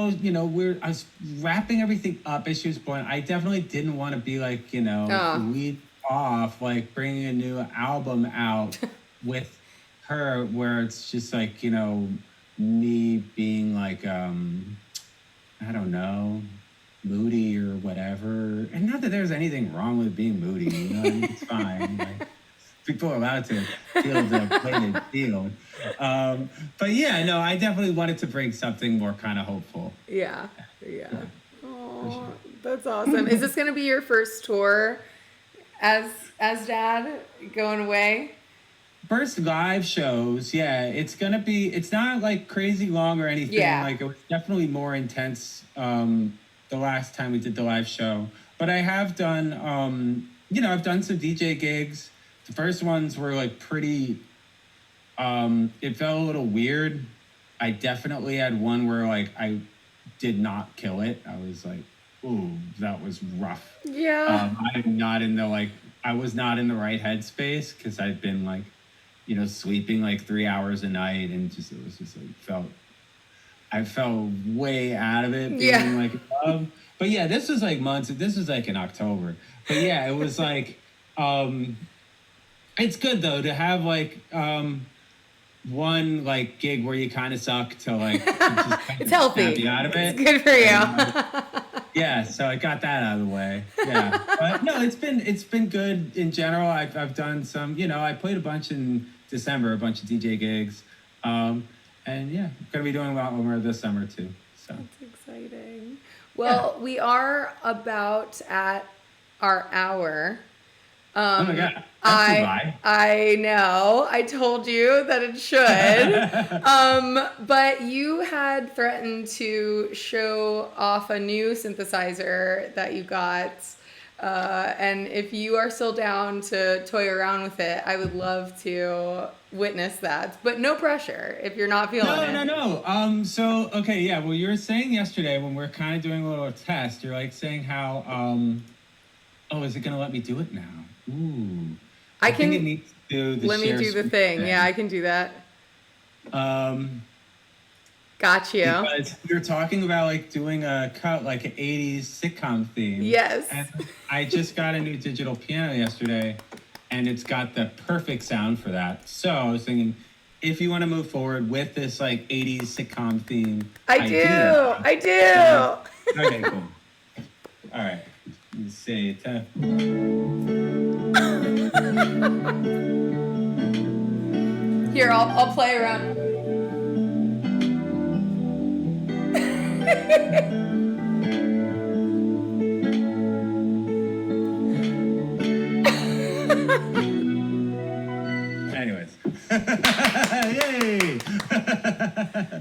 [SPEAKER 3] was wrapping everything up as she was born. I definitely didn't want to be, like,
[SPEAKER 1] Oh.
[SPEAKER 3] lead off like bringing a new album out with her, where it's just like, me being like, I don't know, moody or whatever. And not that there's anything wrong with being moody, it's fine. Like, people are allowed to feel the way they feel. But yeah, no, I definitely wanted to bring something more kind of hopeful.
[SPEAKER 1] Yeah. Oh, that's awesome. Is this gonna be your first tour as dad going away?
[SPEAKER 3] First live shows, yeah, it's not like crazy long or anything.
[SPEAKER 1] Yeah.
[SPEAKER 3] Like, it was definitely more intense the last time we did the live show. But I have done, I've done some DJ gigs. The first ones were like pretty, it felt a little weird. I definitely had one where like I did not kill it. I was like, ooh, that was rough.
[SPEAKER 1] Yeah.
[SPEAKER 3] I was not in the right headspace because I'd been like, sleeping like 3 hours a night, and I felt way out of it being like, but yeah, this was like months. This was like in October, but yeah, it was like, it's good though to have like, one like gig where you kind of suck to like, to just kind
[SPEAKER 1] It's
[SPEAKER 3] of
[SPEAKER 1] healthy.
[SPEAKER 3] snap you out of it.
[SPEAKER 1] It's good for you.
[SPEAKER 3] And, yeah, so I got that out of the way. Yeah, but no, it's been good in general. I've done some, I played a bunch in December, a bunch of DJ gigs, and yeah, I'm gonna be doing a lot more this summer too. So
[SPEAKER 1] That's exciting. Well, we are about at our hour.
[SPEAKER 3] oh my god, that's a lie.
[SPEAKER 1] I know. I told you that it should. But you had threatened to show off a new synthesizer that you got. And if you are still down to toy around with it, I would love to witness that. But no pressure if you're not feeling it.
[SPEAKER 3] No. So okay, yeah. Well, you were saying yesterday when we are kind of doing a little test, you're like saying how, oh, is it gonna let me do it now? Ooh. I think it needs to do the
[SPEAKER 1] let me do the thing. Yeah, I can do that. Got you.
[SPEAKER 3] Because we were talking about like doing a cut like an 80s sitcom theme.
[SPEAKER 1] Yes.
[SPEAKER 3] And I just got a new digital piano yesterday, and it's got the perfect sound for that. So I was thinking, if you want to move forward with this like 80s sitcom theme,
[SPEAKER 1] I do.
[SPEAKER 3] Okay, cool. All right. Let's see.
[SPEAKER 1] Here, I'll play around.
[SPEAKER 3] Anyways. Yay!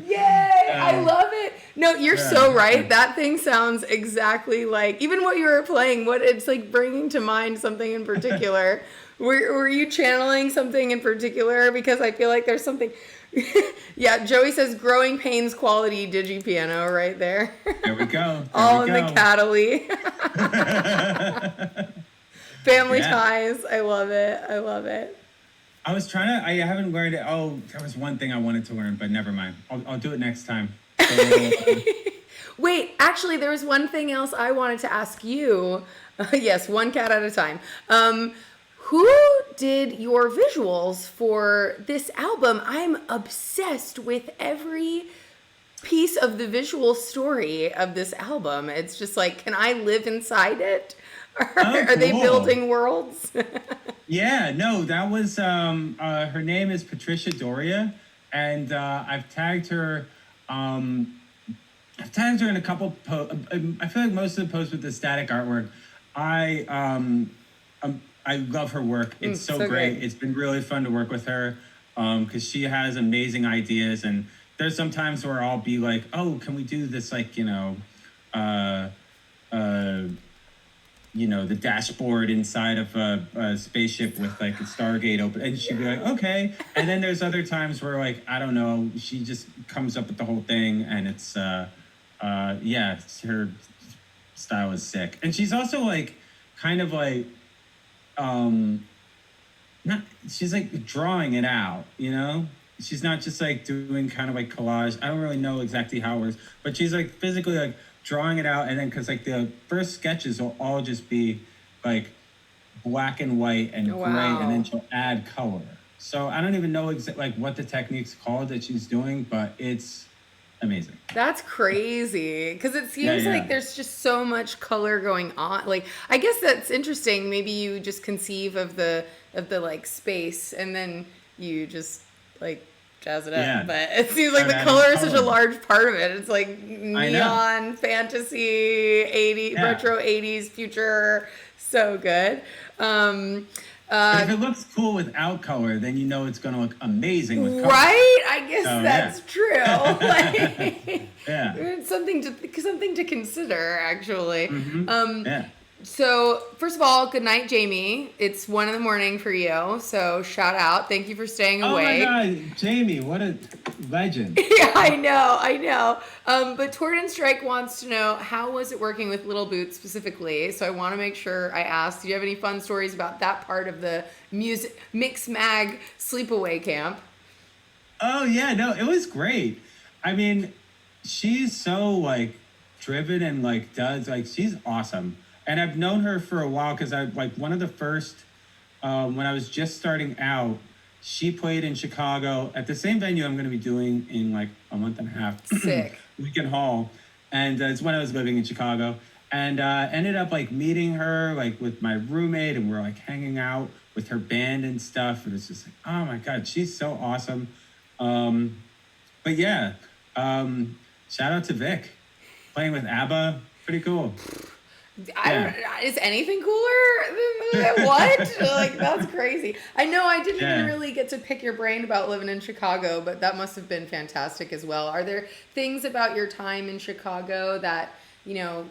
[SPEAKER 1] Yay! I love it. No, you're so right.
[SPEAKER 3] Yeah.
[SPEAKER 1] That thing sounds exactly like even what you were playing. What it's like bringing to mind something in particular. Were you channeling something in particular? Because I feel like there's something. Yeah, Joey says growing pains quality digi piano right there.
[SPEAKER 3] There we go.
[SPEAKER 1] All in the Cataly. Family ties. I love it.
[SPEAKER 3] I was I haven't learned it. Oh, there was one thing I wanted to learn, but never mind. I'll do it next time. So,
[SPEAKER 1] Wait, actually, there was one thing else I wanted to ask you. Yes, one cat at a time. Who did your visuals for this album? I'm obsessed with every piece of the visual story of this album. It's just like, can I live inside it? Are they building worlds?
[SPEAKER 3] yeah, no, that was, her name is Patricia Doria, and I've tagged her in a couple I feel like most of the posts with the static artwork. I love her work. It's so great. It's been really fun to work with her because she has amazing ideas. And there's some times where I'll be like, oh, can we do this like, the dashboard inside of a spaceship with like a Stargate open, and she'd be like, okay. And then there's other times where like, I don't know, she just comes up with the whole thing, and it's her style is sick. And she's also like kind of like she's like drawing it out, she's not just like doing kind of like collage. I don't really know exactly how it works, but she's like physically like drawing it out, and then because like the first sketches will all just be like black and white and gray, and then
[SPEAKER 1] Wow.
[SPEAKER 3] she'll add color. So I don't even know like what the technique's called that she's doing, but it's amazing.
[SPEAKER 1] That's crazy because it
[SPEAKER 3] Yeah,
[SPEAKER 1] seems like
[SPEAKER 3] yeah,
[SPEAKER 1] there's just so much color going on. Like, I guess that's interesting. Maybe you just conceive of the like space and then you just like jazz it up.
[SPEAKER 3] yeah.
[SPEAKER 1] But it seems like
[SPEAKER 3] Start
[SPEAKER 1] the
[SPEAKER 3] adding
[SPEAKER 1] color is such a
[SPEAKER 3] color.
[SPEAKER 1] large part of it. It's like
[SPEAKER 3] I know.
[SPEAKER 1] neon, fantasy, 80
[SPEAKER 3] Yeah.
[SPEAKER 1] retro 80s future. So good. Um
[SPEAKER 3] But if it looks cool without color, then you know it's gonna look amazing with color.
[SPEAKER 1] Right? I guess
[SPEAKER 3] So
[SPEAKER 1] that's true. Like,
[SPEAKER 3] yeah.
[SPEAKER 1] it's something to consider, actually.
[SPEAKER 3] Hmm.
[SPEAKER 1] Um,
[SPEAKER 3] Yeah.
[SPEAKER 1] so first of all, good night, Jamie. It's 1 a.m. for you, so shout out. Thank you for staying
[SPEAKER 3] Oh my
[SPEAKER 1] awake.
[SPEAKER 3] God, Jamie, what a legend.
[SPEAKER 1] Yeah, I know. But Torden Strike wants to know, how was it working with Little Boots specifically? So I want to make sure I ask, do you have any fun stories about that part of the music Mix Mag sleepaway camp?
[SPEAKER 3] Oh yeah, no, it was great. I mean, she's so like driven and like does like she's awesome. And I've known her for a while because I like one of the first when I was just starting out, she played in Chicago at the same venue I'm going to be doing in like a month and a half,
[SPEAKER 1] Sick.
[SPEAKER 3] Lincoln Hall, and it's when I was living in Chicago, and ended up like meeting her like with my roommate, and we're like hanging out with her band and stuff, and it's just like, oh my God, she's so awesome. Um, but yeah, shout out to Vic playing with ABBA, pretty cool.
[SPEAKER 1] I
[SPEAKER 3] Yeah,
[SPEAKER 1] don't. Is anything cooler than that? What? Like, that's crazy. I know I didn't even
[SPEAKER 3] yeah.
[SPEAKER 1] really get to pick your brain about living in Chicago, but that must have been fantastic as well. Are there things about your time in Chicago that,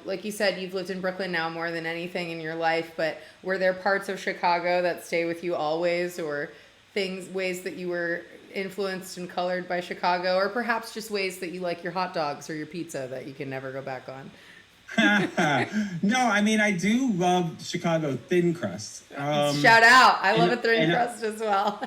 [SPEAKER 1] like you said, you've lived in Brooklyn now more than anything in your life, but were there parts of Chicago that stay with you always, or ways that you were influenced and colored by Chicago, or perhaps just ways that you like your hot dogs or your pizza that you can never go back on?
[SPEAKER 3] No, I mean I do love Chicago thin crust.
[SPEAKER 1] Shout out. I love a thin
[SPEAKER 3] And
[SPEAKER 1] crust as well.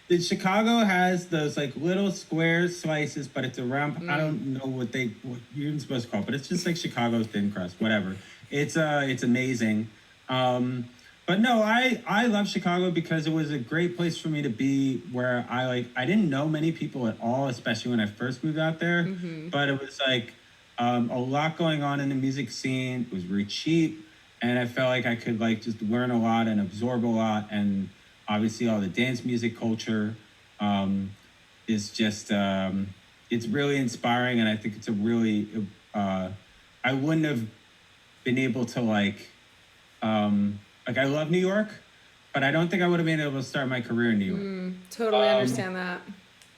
[SPEAKER 3] the Chicago has those like little square slices, but it's around. I don't know what you're even supposed to call it, but it's just like Chicago thin crust, whatever. It's amazing. But no, I love Chicago because it was a great place for me to be, where I didn't know many people at all, especially when I first moved out there. But it was like a lot going on in the music scene. It was really cheap, and I felt like I could like just learn a lot and absorb a lot. And obviously, all the dance music culture is just it's really inspiring, and I think it's a really I wouldn't have been able to like I love New York, but I don't think I would have been able to start my career in New York.
[SPEAKER 1] Totally understand that.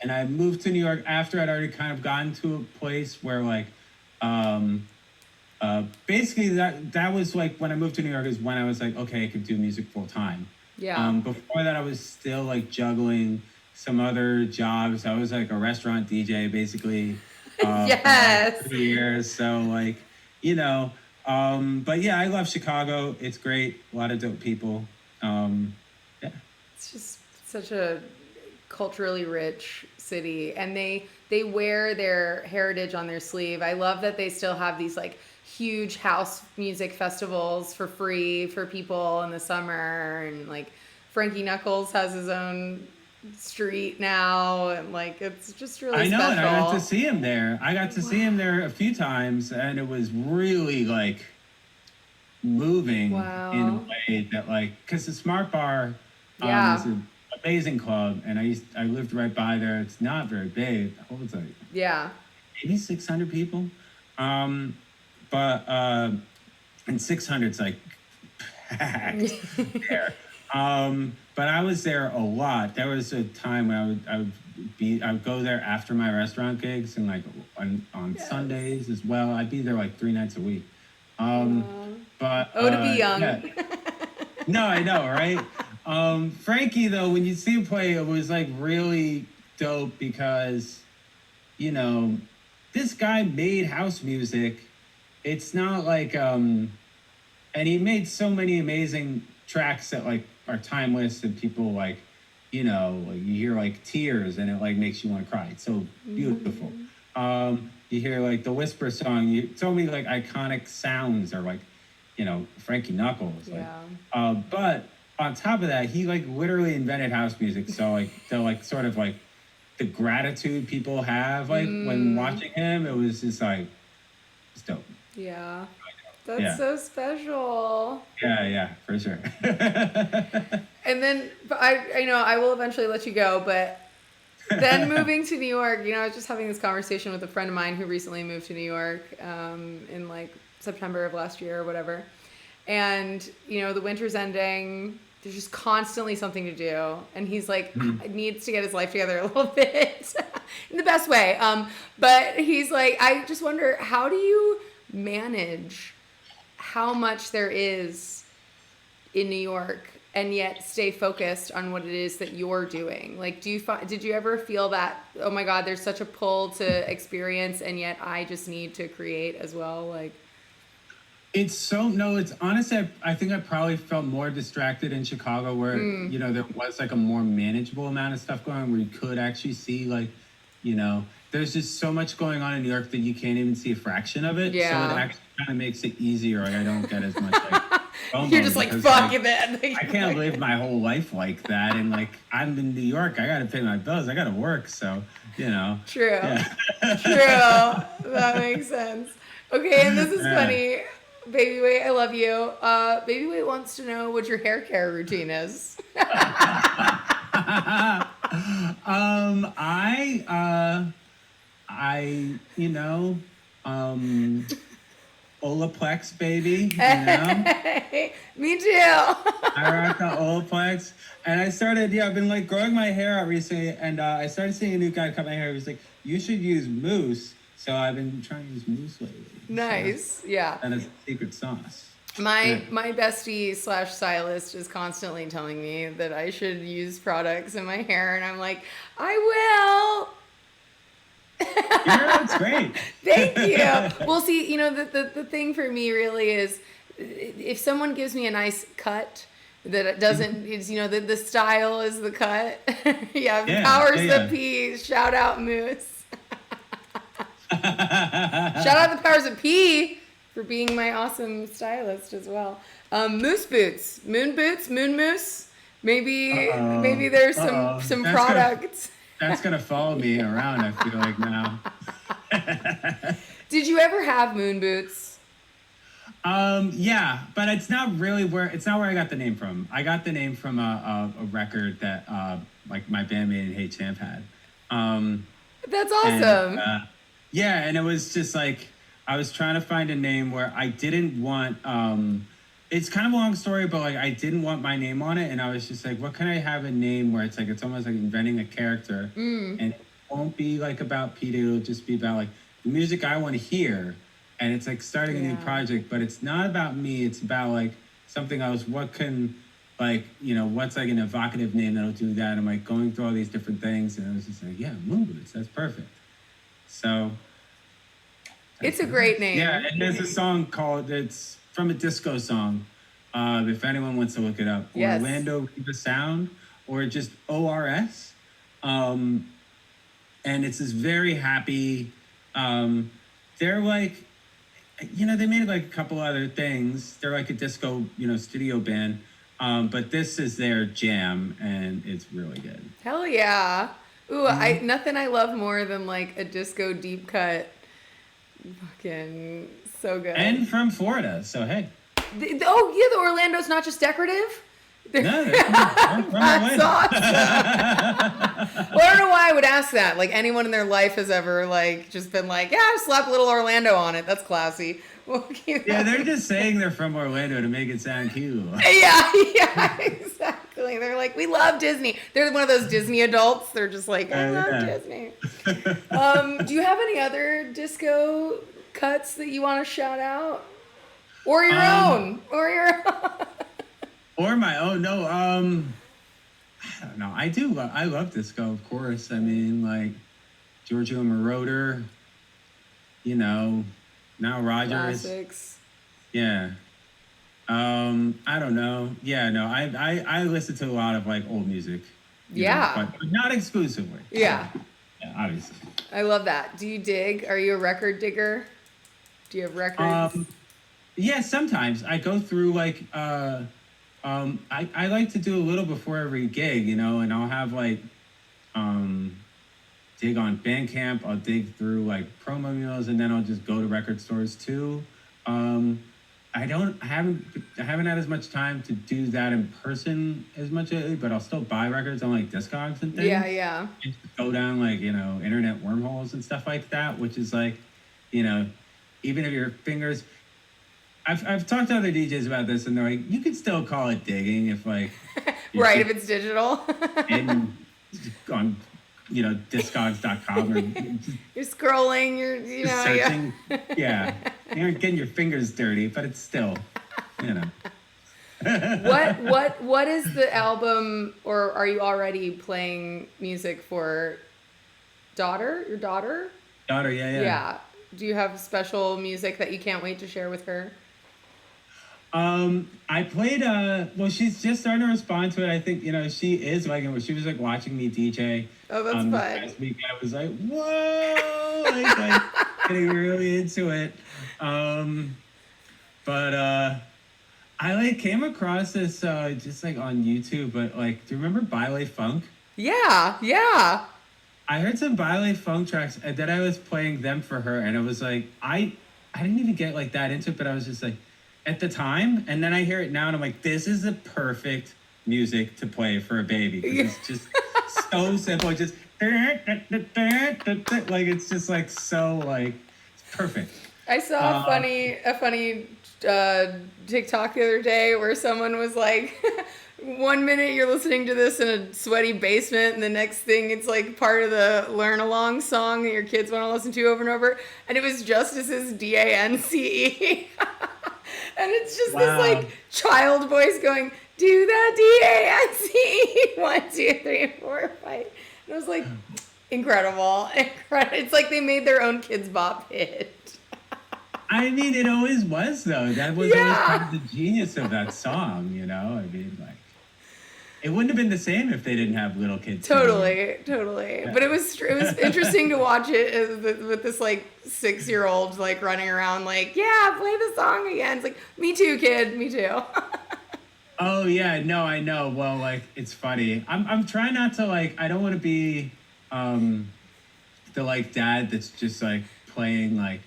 [SPEAKER 3] And I moved to New York after I'd already kind of gotten to a place where like basically that was like when I moved to New York is when I was like, okay, I could do music full time.
[SPEAKER 1] Yeah.
[SPEAKER 3] Before that I was still like juggling some other jobs. I was like a restaurant DJ basically
[SPEAKER 1] Yes.
[SPEAKER 3] for 3 years. So like, but yeah, I love Chicago. It's great. A lot of dope people. Yeah.
[SPEAKER 1] It's just such a culturally rich city, and they wear their heritage on their sleeve. I love that they still have these like huge house music festivals for free for people in the summer, and like Frankie Knuckles has his own street now, and like it's just really
[SPEAKER 3] I know,
[SPEAKER 1] special.
[SPEAKER 3] and I got to see him there. I got to see him there a few times, and it was really like moving in a
[SPEAKER 1] Wow.
[SPEAKER 3] way that like, because the Smart Bar
[SPEAKER 1] Yeah.
[SPEAKER 3] is an amazing club, and I lived right by there. It's not very big. What was it?
[SPEAKER 1] Yeah.
[SPEAKER 3] Maybe 600 people. But and 600's like packed there. But I was there a lot. There was a time when I would go there after my restaurant gigs, and like on
[SPEAKER 1] Yes.
[SPEAKER 3] Sundays as well. I'd be there like 3 nights a week. But
[SPEAKER 1] Oh, to be young.
[SPEAKER 3] yeah. No, I know, right? Frankie though, when you see him play, it was like really dope because, this guy made house music. It's not like and he made so many amazing tracks that like are timeless, and people like, like you hear like tears and it like makes you want to cry. It's so beautiful. You hear like the Whisper song, so many like iconic sounds are like, Frankie Knuckles.
[SPEAKER 1] Yeah.
[SPEAKER 3] But on top of that, he like literally invented house music. So like the like sort of like the gratitude people have like when watching him, it was just like it's dope.
[SPEAKER 1] Yeah. That's
[SPEAKER 3] Yeah.
[SPEAKER 1] so special.
[SPEAKER 3] Yeah, for sure.
[SPEAKER 1] And then but I will eventually let you go, but then moving to New York, I was just having this conversation with a friend of mine who recently moved to New York in like September of last year or whatever. And, the winter's ending. There's just constantly something to do. And he's like, needs to get his life together a little bit in the best way. But he's like, I just wonder, how do you manage how much there is in New York and yet stay focused on what it is that you're doing? Like, did you ever feel that, oh my God, there's such a pull to experience and yet I just need to create as well? Like,
[SPEAKER 3] It's honestly, I think I probably felt more distracted in Chicago where, there was like a more manageable amount of stuff going on where you could actually see like, there's just so much going on in New York that you can't even see a fraction of it.
[SPEAKER 1] Yeah.
[SPEAKER 3] So it actually kind of makes it easier. Like I don't get as much like FOMO
[SPEAKER 1] you're just like,
[SPEAKER 3] because,
[SPEAKER 1] fuck it, man.
[SPEAKER 3] I can't live my whole life like that. And like, I'm in New York, I got to pay my bills. I got to work. So,
[SPEAKER 1] True.
[SPEAKER 3] Yeah.
[SPEAKER 1] True. That makes sense. Okay, and this is funny. Baby Wait, I love you. Baby Wait wants to know what your hair care routine is.
[SPEAKER 3] Olaplex, baby,
[SPEAKER 1] Hey, me too.
[SPEAKER 3] I rock the Olaplex. And I've been like growing my hair out recently, and I started seeing a new guy cut my hair. He was like, you should use mousse. So I've been trying to use mousse lately.
[SPEAKER 1] Nice, yeah.
[SPEAKER 3] And it's a secret sauce.
[SPEAKER 1] My bestie / stylist is constantly telling me that I should use products in my hair, and I'm like, I will.
[SPEAKER 3] Yeah, that's great.
[SPEAKER 1] Thank you. Well, see, the thing for me really is if someone gives me a nice cut that it doesn't, it's, the style is the cut. Yeah, powers the P. Shout out Moose. Shout out the powers of P for being my awesome stylist as well. Moose boots, moon moose. Maybe there's some products.
[SPEAKER 3] That's gonna follow me around, I feel like now.
[SPEAKER 1] Did you ever have moon boots?
[SPEAKER 3] Yeah, but it's not where I got the name from. I got the name from a record that like my bandmate and Hey Champ had.
[SPEAKER 1] That's awesome.
[SPEAKER 3] And it was just like I was trying to find a name where I didn't want it's kind of a long story, but like I didn't want my name on it, and I was just like, what can I have a name where it's almost like inventing a character, and it won't be like about Peter, it'll just be about like the music I want to hear, and it's like starting a new project, but it's not about me, it's about like something else. What can what's like an evocative name that'll do that? I'm like going through all these different things, and I was just like, yeah, Moon Boots, that's perfect. So
[SPEAKER 1] it's a great name.
[SPEAKER 3] Yeah, and there's a song it's from a disco song. If anyone wants to look it up,
[SPEAKER 1] yes.
[SPEAKER 3] Orlando Riva Sound, or just ORS. And it's this very happy. They're like, they made like a couple other things. They're like a disco, studio band. But this is their jam, and it's really good.
[SPEAKER 1] Hell yeah! Ooh, nothing I love more than like a disco deep cut. Fucking so good.
[SPEAKER 3] And from Florida, so hey.
[SPEAKER 1] The Orlando's not just decorative.
[SPEAKER 3] No, they're from
[SPEAKER 1] That's
[SPEAKER 3] Orlando.
[SPEAKER 1] awesome. Well, I don't know why I would ask that. Like anyone in their life has ever just been like, yeah, slap a little Orlando on it. That's classy.
[SPEAKER 3] Yeah, they're just saying they're from Orlando to make it sound cool.
[SPEAKER 1] Yeah, exactly. They're like, we love Disney. They're one of those Disney adults. They're just like, I love Disney. Do you have any other disco cuts that you want to shout out? Or your own?
[SPEAKER 3] Or my own? No, I don't know. I love disco, of course. I mean, like, Giorgio Moroder, Nile Rodgers.
[SPEAKER 1] Classics.
[SPEAKER 3] Yeah. I don't know. Yeah, no, I listen to a lot of like old music. But not exclusively.
[SPEAKER 1] Yeah.
[SPEAKER 3] Yeah, obviously.
[SPEAKER 1] I love that. Do you dig? Are you a record digger? Do you have records?
[SPEAKER 3] Yeah, sometimes I go through like I like to do a little before every gig, you know, and I'll have like um dig on Bandcamp, I'll dig through like promo mules, and then I'll just go to record stores too. Um I haven't had as much time to do that in person as much lately, but I'll still buy records on like Discogs and
[SPEAKER 1] Yeah,
[SPEAKER 3] things.
[SPEAKER 1] yeah.
[SPEAKER 3] And just go down like, you know, internet wormholes and stuff like that, which is like, you know, even if your fingers I've talked to other DJs about this, and they're like, you could still call it digging if like you're
[SPEAKER 1] Right, if it's digital.
[SPEAKER 3] in on you know discogs.com or just
[SPEAKER 1] You're scrolling, you know, yeah.
[SPEAKER 3] searching. Yeah, you aren't getting your fingers dirty, but it's still, you know.
[SPEAKER 1] What is the album, or are you already playing music for your daughter?
[SPEAKER 3] Daughter, yeah, yeah.
[SPEAKER 1] Yeah. Do you have special music that you can't wait to share with her?
[SPEAKER 3] I played well, she's just starting to respond to it. I think, you know, she is like she was like watching me DJ
[SPEAKER 1] Oh, that's
[SPEAKER 3] this
[SPEAKER 1] fun.
[SPEAKER 3] past week. I was like, whoa, like getting really into it. But I like came across this just like on YouTube, but like, do you remember Baile Funk?
[SPEAKER 1] Yeah, yeah.
[SPEAKER 3] I heard some Baile Funk tracks and then I was playing them for her, and it was like I didn't even get like that into it, but I was just like at the time, and then I hear it now and I'm like, this is the perfect music to play for a baby, because it's just so simple. Just like it's just like so like it's perfect.
[SPEAKER 1] I saw a funny TikTok the other day where someone was like, 1 minute you're listening to this in a sweaty basement, and the next thing it's like part of the learn along song that your kids want to listen to over and over, and it was Justice's DANCE. And it's just this
[SPEAKER 3] Wow.
[SPEAKER 1] like child voice going, do the DANCE, 1, 2, 3, 4, 5. And I was like, incredible. It's like they made their own Kids Bop hit.
[SPEAKER 3] I mean, it always was though. That was always
[SPEAKER 1] Yeah.
[SPEAKER 3] part of the genius of that song, you know? I mean, like, it wouldn't have been the same if they didn't have little kids singing.
[SPEAKER 1] Totally. But it was interesting to watch it with this like 6-year-old like running around like, yeah, play the song again. It's like, me too, kid, me too.
[SPEAKER 3] Oh yeah, no, I know. Well, like, it's funny. I'm trying not to like. I don't want to be the like dad that's just like playing like,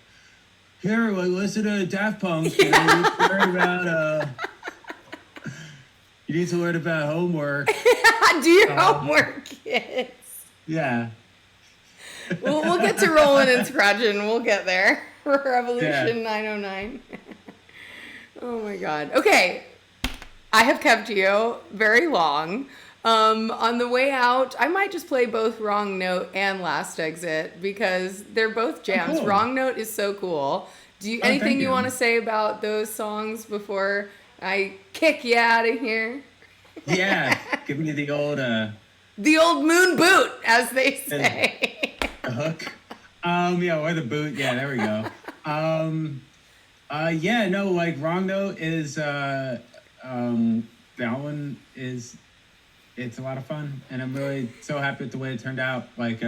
[SPEAKER 3] here, like, listen to Daft Punk. You know, you need to learn about you need to learn about homework.
[SPEAKER 1] Do your homework, kids.
[SPEAKER 3] Yeah.
[SPEAKER 1] We'll get to rolling and scratching. We'll get there. Revolution 909. Oh my God. Okay. I have kept you very long. On the way out, I might just play both Wrong Note and Last Exit because they're both jams.
[SPEAKER 3] cool.
[SPEAKER 1] Wrong Note is so cool. Anything
[SPEAKER 3] thank
[SPEAKER 1] you
[SPEAKER 3] you.
[SPEAKER 1] want to say about those songs before I kick you out of here?
[SPEAKER 3] Yeah. Give me the old
[SPEAKER 1] The old moon boot, as they say.
[SPEAKER 3] the hook. Yeah, or the boot. Yeah, there we go. Yeah, no, like Wrong Note is that one is it's a lot of fun, and I'm really so happy with the way it turned out. Like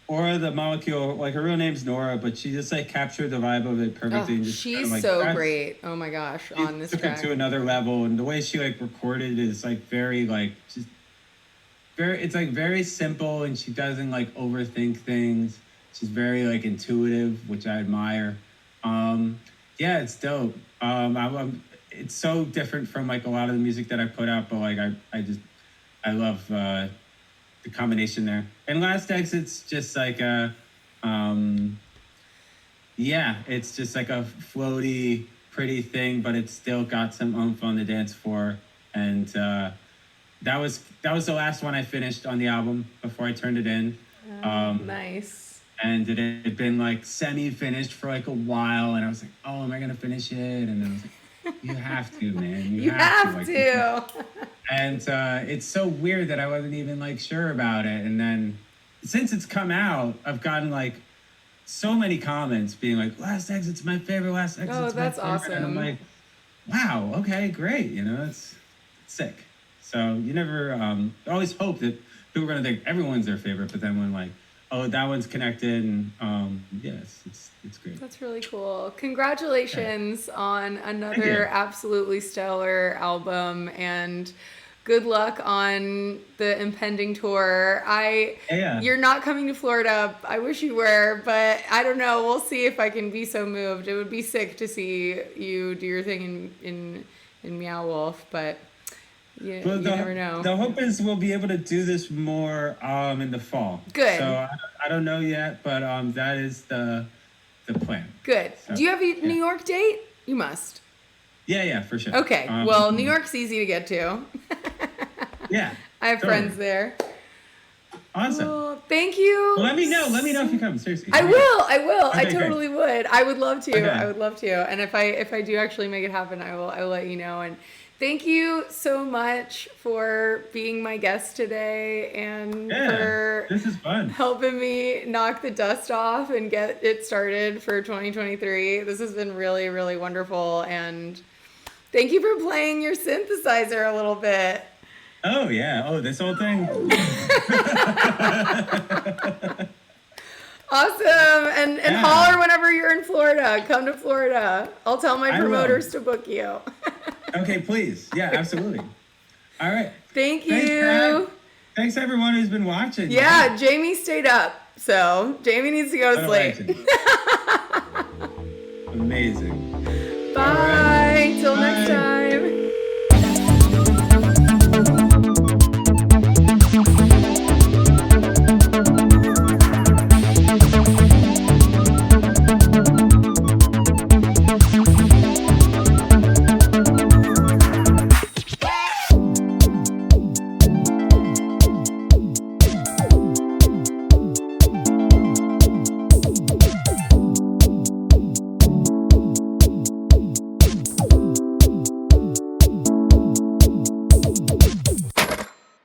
[SPEAKER 3] Aura the Molecule, like her real name's Nora, but she just like captured the vibe of it perfectly. and just
[SPEAKER 1] She's
[SPEAKER 3] kinda, like,
[SPEAKER 1] so
[SPEAKER 3] that's-
[SPEAKER 1] great. Oh my gosh,
[SPEAKER 3] she
[SPEAKER 1] on this
[SPEAKER 3] took
[SPEAKER 1] track.
[SPEAKER 3] it to another level, and the way she like recorded is like very like just very. It's like very simple, and she doesn't like overthink things. She's very like intuitive, which I admire. Yeah, it's dope. It's so different from like a lot of the music that I put out, but like I love the combination there. And Last Exit's just like it's just like a floaty, pretty thing, but it's still got some oomph on the dance floor. And that was the last one I finished on the album before I turned it in.
[SPEAKER 1] Nice.
[SPEAKER 3] And it had been like semi-finished for like a while, and I was like, oh, am I gonna finish it? And I was like, you have to, man.
[SPEAKER 1] You have
[SPEAKER 3] Like,
[SPEAKER 1] to.
[SPEAKER 3] and it's so weird that I wasn't even like sure about it. And then since it's come out, I've gotten like so many comments being like, Last Exit's my favorite, Last Exit's
[SPEAKER 1] Oh,
[SPEAKER 3] my
[SPEAKER 1] that's
[SPEAKER 3] favorite. And I'm
[SPEAKER 1] awesome.
[SPEAKER 3] like, wow, okay, great. You know, it's sick. So you never always hope that people are gonna think everyone's their favorite, but then when like oh, that one's connected. And yes, it's great.
[SPEAKER 1] That's really cool. Congratulations on another absolutely stellar album, and good luck on the impending tour.
[SPEAKER 3] Yeah.
[SPEAKER 1] You're not coming to Florida. I wish you were, but I don't know. We'll see if I can be so moved. It would be sick to see you do your thing in Meow Wolf, but you never know.
[SPEAKER 3] The hope is we'll be able to do this more in the fall.
[SPEAKER 1] Good.
[SPEAKER 3] So I don't know yet, but that is the plan.
[SPEAKER 1] Good.
[SPEAKER 3] So,
[SPEAKER 1] Do you have a New York date? You must.
[SPEAKER 3] Yeah, for sure.
[SPEAKER 1] Okay. Well, New York's easy to get to.
[SPEAKER 3] Yeah.
[SPEAKER 1] I have friends there.
[SPEAKER 3] Awesome.
[SPEAKER 1] Well, thank you.
[SPEAKER 3] Well, let me know if you come. Seriously.
[SPEAKER 1] I will.
[SPEAKER 3] Okay,
[SPEAKER 1] I totally would. I would love to.
[SPEAKER 3] Okay.
[SPEAKER 1] I would love to. And if I do actually make it happen, I will let you know. And thank you so much for being my guest today and for
[SPEAKER 3] this is fun.
[SPEAKER 1] helping me knock the dust off and get it started for 2023. This has been really, really wonderful. And thank you for playing your synthesizer a little bit.
[SPEAKER 3] Oh, yeah. Oh, this whole thing.
[SPEAKER 1] Awesome. And holler whenever you're in Florida. Come to Florida. I'll tell my promoters to book you.
[SPEAKER 3] Okay, please. Yeah, absolutely. All right.
[SPEAKER 1] Thank you.
[SPEAKER 3] Thanks, Pat. Thanks, everyone who's been watching.
[SPEAKER 1] Yeah, Jamie stayed up. So Jamie needs to go to sleep.
[SPEAKER 3] Amazing.
[SPEAKER 1] Bye. Till next